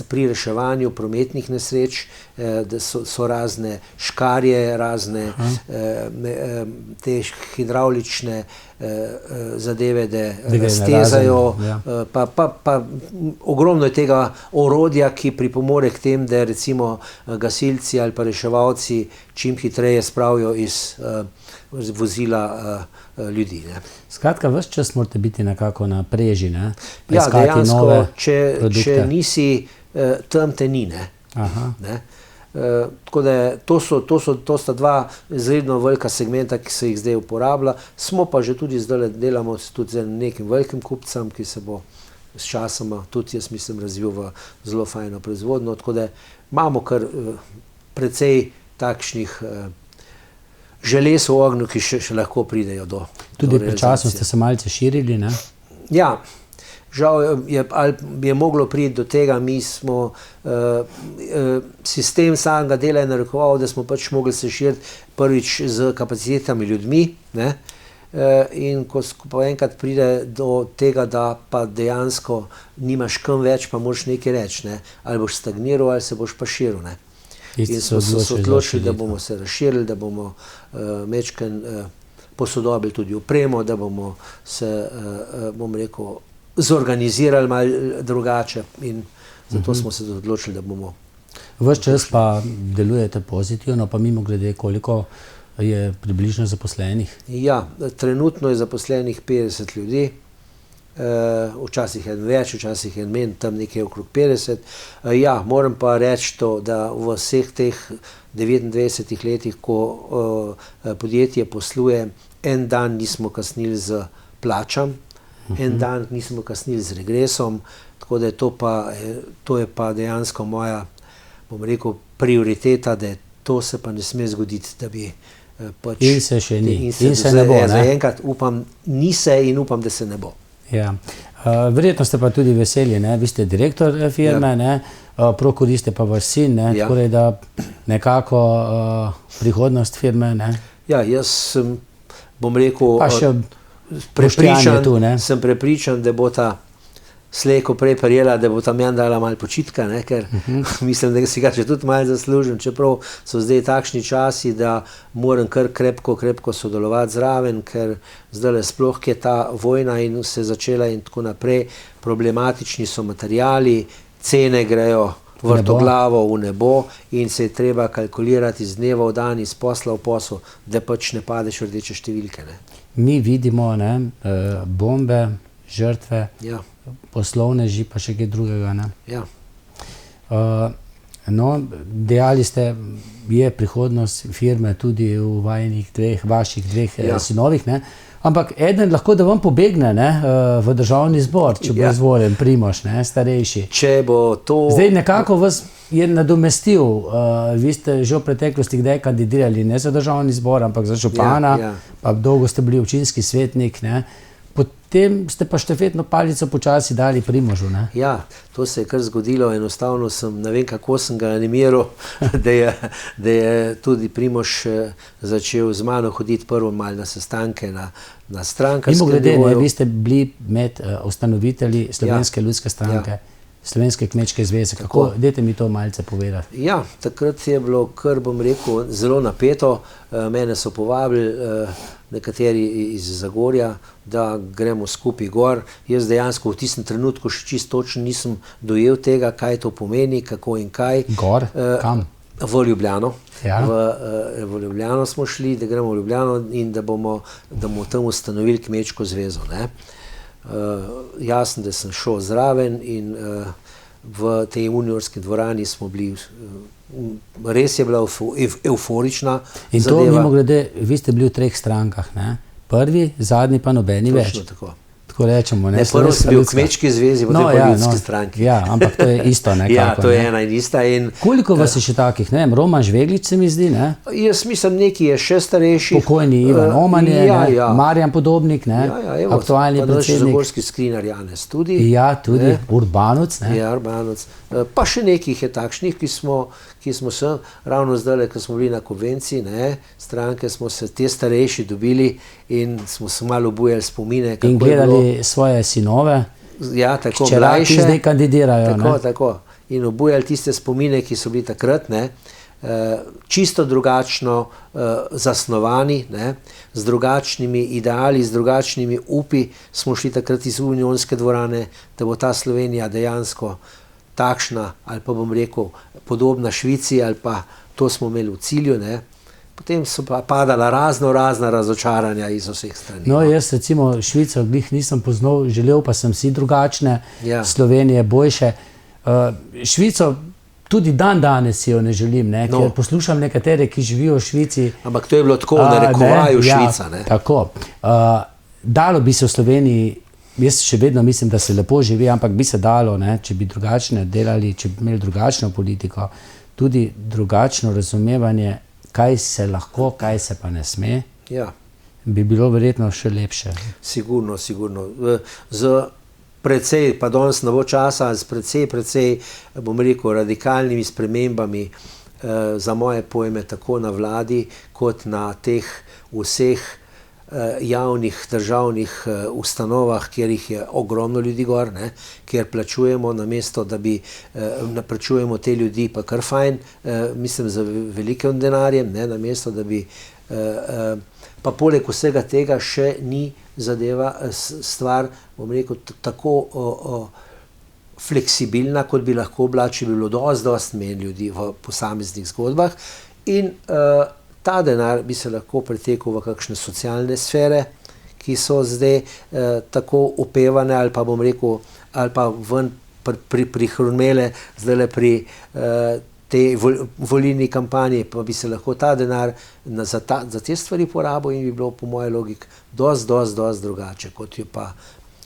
pri reševanju prometnih nesreč, da so razne škarje, razne te hidravlične zadeve, da raztezajo, pa ogromno je tega orodja, ki pripomore k tem, da recimo gasilci ali pa reševalci čim hitreje spravijo iz vozila ljudi, ne. Skratka, ves čas morate biti nekako na preži, ne? Ja, dejansko, če nisi tam, te ni, ne. Ne? Tako da to sta dva izredno velika segmenta, ki se jih zdaj uporablja. Smo pa že tudi zdaj delamo tudi z nekim velikim kupcem, ki se bo s časoma tudi, jaz mislim, razvil v zelo fajno proizvodnjo, tako da imamo kar precej takšnih želez v ognju, ki še lahko pridejo do realizacije. Tudi pred časom ste se malce širili, ne? Ja, žal je moglo priti do tega, mi smo, sistem samega dela je narekoval, da smo pač mogli se širiti prvič z kapacitetami ljudmi, ne? In ko pa enkrat pride do tega, da pa dejansko nimaš kam več, pa moraš nekaj reči, ne? Ali boš stagniral, ali se boš pa širil, ne? In smo se odločili, da bomo se razširili, da bomo majčkeno posodobili tudi opremo, da bomo se, bom rekel, zorganizirali malo drugače in zato smo se odločili, da bomo. Ves čas pa delujete pozitivno, pa mimogrede, koliko je približno zaposlenih? Ja, trenutno je zaposlenih 50 ljudi. Včasih je več, včasih je manj, tam nekaj okrog 50. Ja, moram pa reči to, da v vseh teh 29 letih, ko podjetje posluje, en dan nismo kasnili z plačam, en dan nismo kasnili z regresom, tako da to je pa dejansko moja, bom rekel, prioriteta, da to se pa ne sme zgoditi, da bi pač... In se še ni, in se ne bo, ne? Zaenkrat upam, ni se in upam, da se ne bo. Ja. Verjetno ste pa tudi veseli, ne? Vi ste direktor firme, ne? Prokuriste pa vaš sin, ne? Tako da nekako prihodnost firme, ne? Ja, jaz sem, bom rekel, pa še sem prepričan, da bo ta slej ko prej prijela, da bo tam jan dala malo počitka, ne, ker mislim, da si ga še tudi malo zaslužim, čeprav so zdaj takšni časi, da moram kar krepko sodelovati zraven, ker zdaj sploh je ta vojna in se začela in tako naprej, problematični so materiali, cene grejo vrtoglavo v nebo in se je treba kalkulirati iz dneva v dan, iz posla v posel, da pač ne padeš v rdeče številke. Ne. Mi vidimo, ne, bombe, žrtve, Ja, poslovneži, pa še kaj drugega. Ne. ja. No, dejali ste, je prihodnost firme tudi v vaših dveh Ja. sinovih, ne? Ampak eden lahko da vam pobegne, ne, v državni zbor, če bo Ja. izvoljen, Primož, ne, starejši. Če bo to... Zdaj nekako vas je nadomestil, vi ste že v preteklosti kdaj kandidirali ne za državni zbor, ampak za župana, Ja. pa dolgo ste bili občinski svetnik, ne. Potem ste pa štafetno palico počasi dali Primožu, ne. Ja, to se je kar zgodilo, enostavno sem, ne vem kako sem ga animiral, da je tudi Primož začel z mano hoditi prvo malo na sestanke, na strankarskem Mimogrede, ne, nivoju. vi ste bili med ustanovitelji Slovenske ljudske stranke, Slovenske kmečke zveze. Kako, dajte mi to malce povedati. Ja, takrat je bilo, kar bom rekel, zelo napeto. Mene so povabili nekateri iz Zagorja, da gremo skupaj gor. Jaz dejansko v tistem trenutku še čisto točno nisem dojel tega, kaj to pomeni, kako in kaj. Gor? Kam? V Ljubljano. Ja. V Ljubljano smo šli, da gremo v Ljubljano in da bomo tam ustanovili kmečko zvezo. Ne. Jasno, da sem šel zraven in v tej juniorski dvorani smo bili, res je bila evforična In to zadeva. mimogrede, vi ste bili v 3 strankah, ne? Prvi, zadnji pa nobeni več. Točno tako. Tako rečemo, ne? Ne, prvo sem bil v Slovenska kmečki zvezi, potem pa v ljudski stranki. Ja, ampak to je isto nekako. Ja, to je ne. ena in ista. In Koliko vas je še takih, ne vem, Roman Žveglič se mi zdi, ne? jaz mislim, neki je še starejši. Pokojni Ivan Oman je, ja, ne? ja. Marjan Podobnik, ne? Ja, evo, Aktualni pa naš predsednik. zagorski skrinar Janez tudi. Ja, tudi ne. Urbanuc, ne? Ja, Urbanoc. Pa še nekih je takšnih, ki smo se ravno zdaj, ko smo bili na konvenciji, ne, stranke, smo se te starejši dobili in smo se malo obujali spomine. In gledali svoje sinove, ja, tako hčeraki mlajše, zdaj kandidirajo, tako, ne? tako. In obujali tiste spomine, ki so bili takrat, ne, čisto drugačno zasnovani, ne, z drugačnimi ideali, z drugačnimi upi smo šli takrat iz Unionske dvorane, da bo ta Slovenija dejansko takšna, ali pa bom rekel, podobna Švici, ali pa to smo imeli v cilju, ne. Potem so pa padala razna razočaranja iz vseh strani. No, jaz recimo Švico glih nisem poznal, želel pa sem si drugačne, Ja. Slovenije boljše. Švico tudi dan danes si jo ne želim, ne, No. ker poslušam nekatere, ki živijo v Švici. Ampak to je bilo tako v narekovaju Švica, ne. Ja, tako. Dalo bi se v Sloveniji, jaz še vedno mislim, da se lepo živi, ampak bi se dalo, ne, če bi drugačne delali, če bi imeli drugačno politiko, tudi drugačno razumevanje, kaj se lahko, kaj se pa ne sme, Ja. bi bilo verjetno še lepše. Sigurno. Z precej, pa danes ne bo časa, z precej, bom rekel, radikalnimi spremembami za moje pojme, tako na vladi, kot na teh vseh javnih državnih ustanovah, kjer jih je ogromno ljudi gor, ne, kjer plačujemo, namesto da bi naplačujemo te ljudi, pa kar fajn, mislim, za velikim denarjem, ne, namesto da bi pa poleg vsega tega še ni zadeva, stvar, bom rekel, tako fleksibilna, kot bi lahko bila, če bi bilo dosti manj ljudi v posameznih zgodbah. In ta denar bi se lahko pretekel v kakšne socialne sfere, ki so zdaj tako opevane, ali pa bom rekel, ali pa ven prihrumele zdaj pri tej volilni kampanji, pa bi se lahko ta denar za te stvari porabil in bi bilo po moje logiki dosti drugače, kot jo pa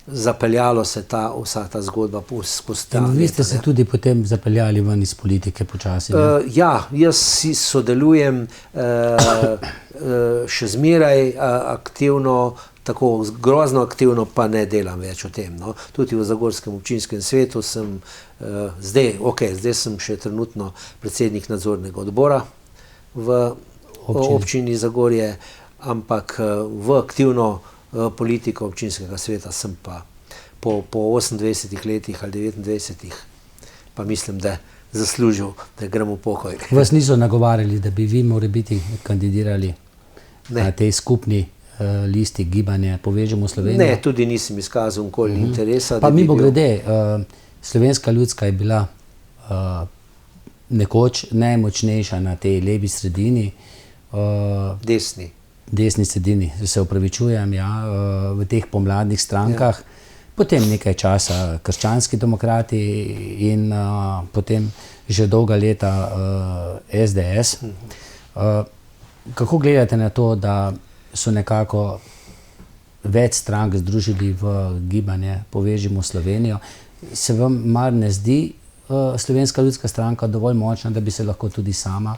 zapeljalo se vsa ta zgodba skozi ta In vi ste leta, se ne. tudi potem zapeljali ven iz politike počasi. Ja, jaz si sodelujem še zmeraj aktivno, tako grozno aktivno, pa ne delam več o tem. No. Tudi v Zagorskem občinskem svetu sem zdaj sem še trenutno predsednik nadzornega odbora v občini Zagorje, ampak v aktivno politiko občinskega sveta sem pa po 28 letih ali 29, pa mislim, da zaslužil, da gremo v pokoj. Vas niso nagovarjali, da bi vi morali biti kandidirali na tej skupni listi gibanja Povežemo Slovenijo? Ne, tudi nisem izkazal nikoli interesa. Pa mimogrede, Slovenska ljudska je bila nekoč najmočnejša na tej levi sredini. Desni sredini, se opravičujem, ja, v teh pomladnih strankah. Ja. Potem nekaj časa krščanski demokrati in potem že dolga leta SDS. Kako gledate na to, da so nekako več strank združili v gibanje Povežimo Slovenijo? Se vam mar ne zdi Slovenska ljudska stranka dovolj močna, da bi se lahko tudi sama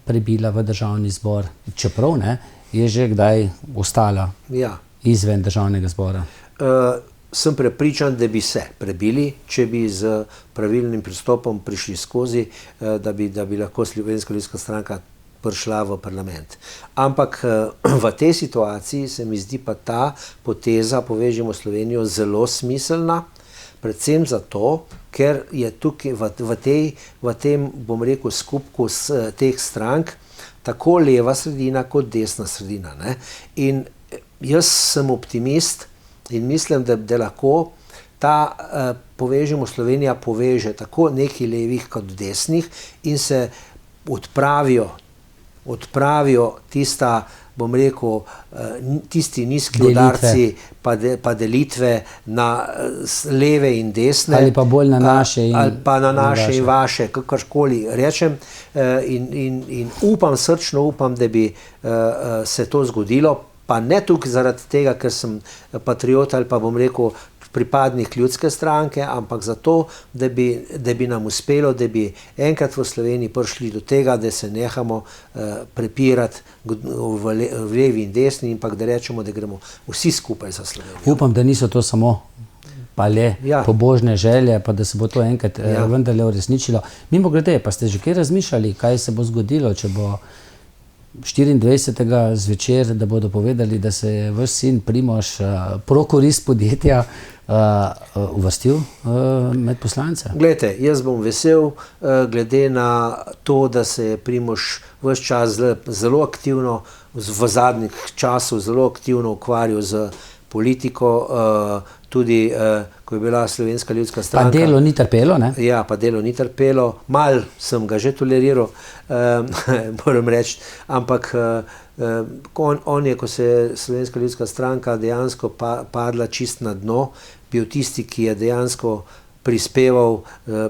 prebila v državni zbor? Čeprav ne, je že kdaj ostala izven državnega zbora? Sem prepričan, da bi se prebili, če bi z pravilnim pristopom prišli skozi, da bi lahko Slovenska ljudska stranka prišla v parlament. Ampak v tej situaciji se mi zdi pa ta poteza Povežimo Slovenijo zelo smiselna, predvsem zato, ker je tukaj v tem, bom rekel, skupku teh strank tako leva sredina kot desna sredina, ne? In jaz sem optimist in mislim, da lahko ta Povežimo Slovenija poveže tako nekaj levih kot desnih in se odpravijo tista, bom rekel, tisti nizki udarci pa delitve na leve in desne. Ali pa bolj na naše in vaše, kakorkoli rečem. In srčno upam, da bi se to zgodilo, pa ne tukaj zaradi tega, ker sem patriot ali pa bom rekel pripadnik ljudske stranke, ampak zato, da bi nam uspelo, da bi enkrat v Sloveniji prišli do tega, da se nehamo prepirati v levi in desni, ampak da rečemo, da gremo vsi skupaj za Slovenijo. Upam, da niso to samo pa le pobožne želje, pa da se bo to enkrat vendarle uresničilo. Mimogrede, pa ste že kaj razmišljali, kaj se bo zgodilo, če bo 24. zvečer, da bodo povedali, da se je vaš sin Primož pro korist podjetja uvrstil med poslance? Glejte, jaz bom vesel, glede na to, da se je Primož ves čas zelo aktivno, v zadnjih časov zelo aktivno ukvarjal z politiko, tudi ko je bila Slovenska ljudska stranka. Pa delo ni trpelo, ne? Ja, pa delo ni trpelo. Mal sem ga že toleriral, moram reči, ampak on je, ko se je Slovenska ljudska stranka dejansko padla čist na dno, bil tisti, ki je dejansko prispeval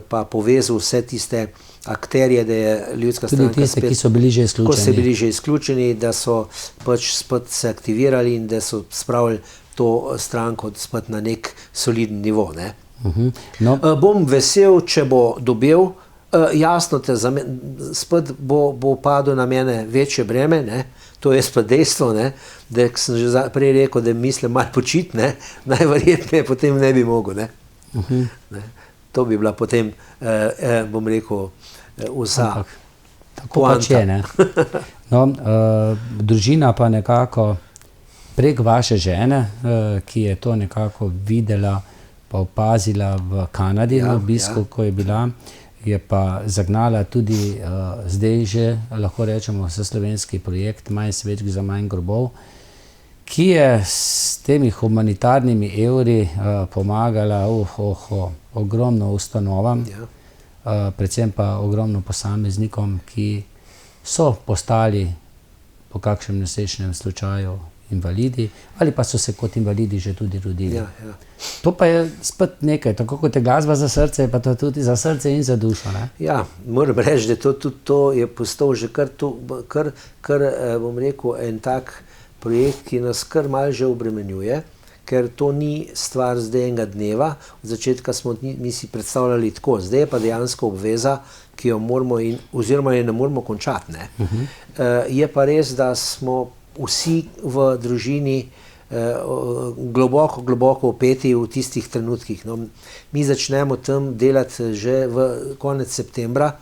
pa povezal vse tiste akterje, da je ljudska stranka tudi tiste, ki so bili že izključeni. Ko so bili že izključeni, da so pač spet se aktivirali in da so spravili to stranko spet na nek soliden nivo. Ne? No. Bom vesel, če bo dobil, jasno te spet bo padlo na mene večje breme, ne? To je spet dejstvo, ne? Da sem že prej rekel, da mislim malo počiti, ne? Najverjetneje potem ne bi mogel. Ne? Ne? To bi bila potem, bom rekel, vsa tako pač je, ne? No, družina pa nekako prek vaše žene, ki je to nekako videla pa opazila v Kanadi na obisku, ko je bila, je pa zagnala tudi zdaj že, lahko rečemo, vseslovenski projekt Manj svečk za manj grobov, ki je s temi humanitarnimi evri pomagala ogromno ustanovam, predvsem pa ogromno posameznikom, ki so postali po kakšnem nesrečnem slučaju invalidi ali pa so se kot invalidi že tudi rodili. To pa je spet nekaj, tako kot je glasba za srce, pa to tudi za srce in za dušo. Ne? Ja, moram reči, da tudi to je postal že kar bom rekel, en tak projekt, ki nas kar malo že obremenjuje, ker to ni stvar zdaj enega dneva. Od začetka smo mi si predstavljali tako, zdaj je pa dejansko obveza, ki jo moramo oziroma je ne moramo končati. Ne? Je pa res, da smo vsi v družini globoko upeti v tistih trenutkih. No, mi začnemo tam delati že v konec septembra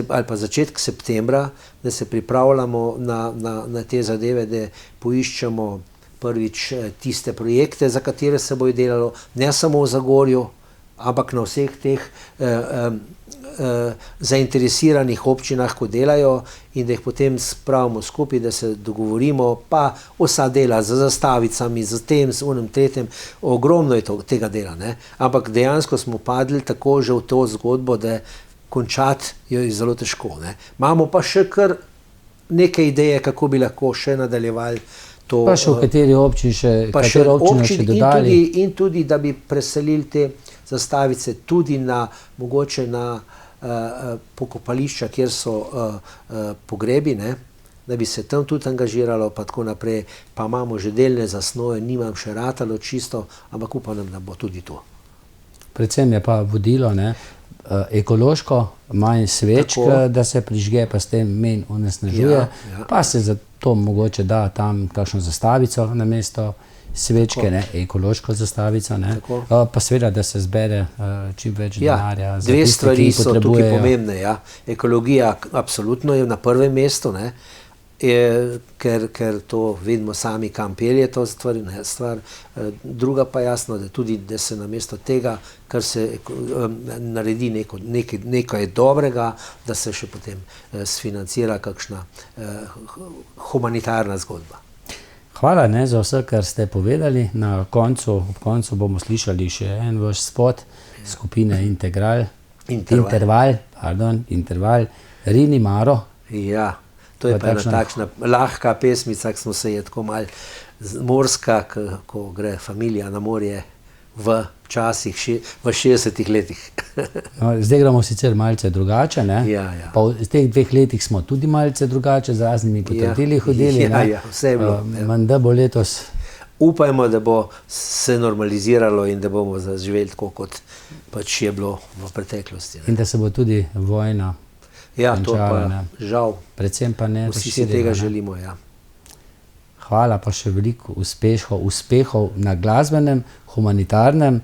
ali pa začetek septembra, da se pripravljamo na te zadeve, da poiščemo prvič tiste projekte, za katere se bo delalo, ne samo v Zagorju, ampak na vseh teh zainteresiranih občinah, ko delajo, in da jih potem spravimo skupaj, da se dogovorimo, pa vsa dela z zastavicami, z tem, z unim, tretjem, ogromno je tega dela, ne? Ampak dejansko smo padli tako že v to zgodbo, da končati jo je zelo težko, ne? Imamo pa še kar neke ideje, kako bi lahko še nadaljevali to. Pa še v kateri občini katero občino še dodali. In tudi, da bi preselili te zastavice tudi mogoče na pokopališča, kjer so pogrebi, ne? Da bi se tam tudi angažiralo, pa tako naprej. Pa imamo že delne zasnove, nimam še ratalo čisto, ampak upam, da bo tudi to. Predvsem je pa vodilo, ne? Ekološko, manj svečk, da se prižge, pa s tem manj onesnažuje, pa se zato mogoče da tam kakšno zastavico na mesto svečke, ne, ekološko zastavico, ne, pa seveda, da se zbere čim več denarja za dve tiste, stvari ki so potrebujejo. tukaj pomembne, ja. Ekologija absolutno je na prvem mestu, ne, ker to vidimo sami, kam pelje to stvar, ne, druga pa jasno, da tudi, da se namesto tega, kar se naredi nekaj dobrega, da se še potem sfinancira kakšna humanitarna zgodba. Hvala, ne, za vse, kar ste povedali. Ob koncu bomo slišali še en vaš spot skupine Interval, Rini Maro. Ja, to je pa ena takšna lahka pesmica, ki smo se je tako malo morska, ko gre familija na morje včasih, v 60-ih letih. No, zdaj gremo sicer malce drugače, ne? Ja. Pa v teh 2 letih smo tudi malce drugače, z raznimi potrdili hodili, ne? Ja, vse je bilo. Menda bo letos. Upajmo, da bo se normaliziralo in da bomo zaživeli tako, kot pač je bilo v preteklosti. Ne? In da se bo tudi vojna končala, to pa ne? Žal. Predvsem pa ne. Vsi si tega želimo, ja. Hvala, pa še veliko uspehov na glasbenem, humanitarnem,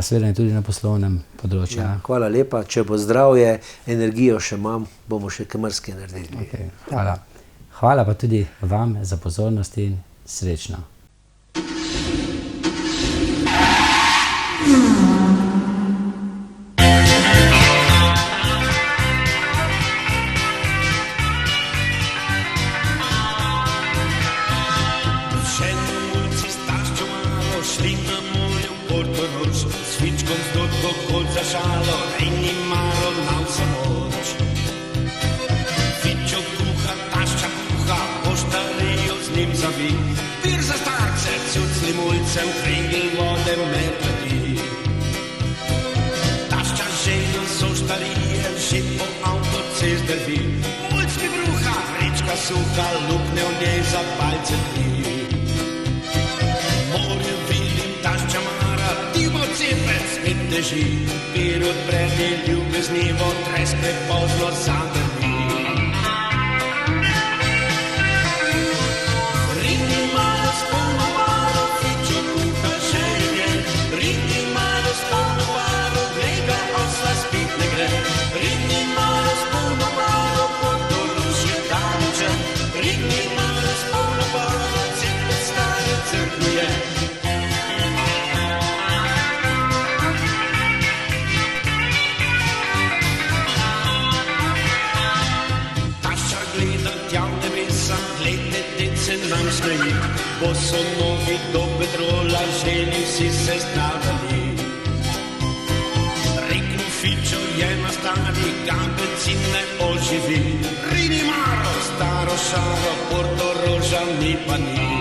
seveda tudi na poslovnem področju. Ja, hvala lepa, če bo zdravje, energijo še imam, bomo še marsikaj naredili. Okay, hvala. Hvala pa tudi vam za pozornost in srečno. Žalo, Rini Maro, nam se moč. Fičo kuha, tašča kuha, poštarijo z njim zavi. Pir za starce, cucli mulcem, krigel vode medvedi. Tašča ženo so štarije, že po avtocest drvi. Mulc mi bruha, vrečka suha, lukne v njej za palce dvi. Morje vidim, tašča Mara, divo cepec, spet teži. Pir odpredi ljubeznivo, treske pozno zadrvi. Rini Maro, spolno paro, fičo kuha želje. Rini Maro, spolno paro, gleda osla spit ne gre. Rini Maro, spolno paro, pod dolušje daleče. Rini Maro, spolno paro, cepet stare crkuje. Nam smeji, bo so nogi do petrola, ženi vsi se zdravili. Reknu Fičo je na stari, ga benzin ne oživi. Rini Maro, staro šaro, Portoroža ni pa ni.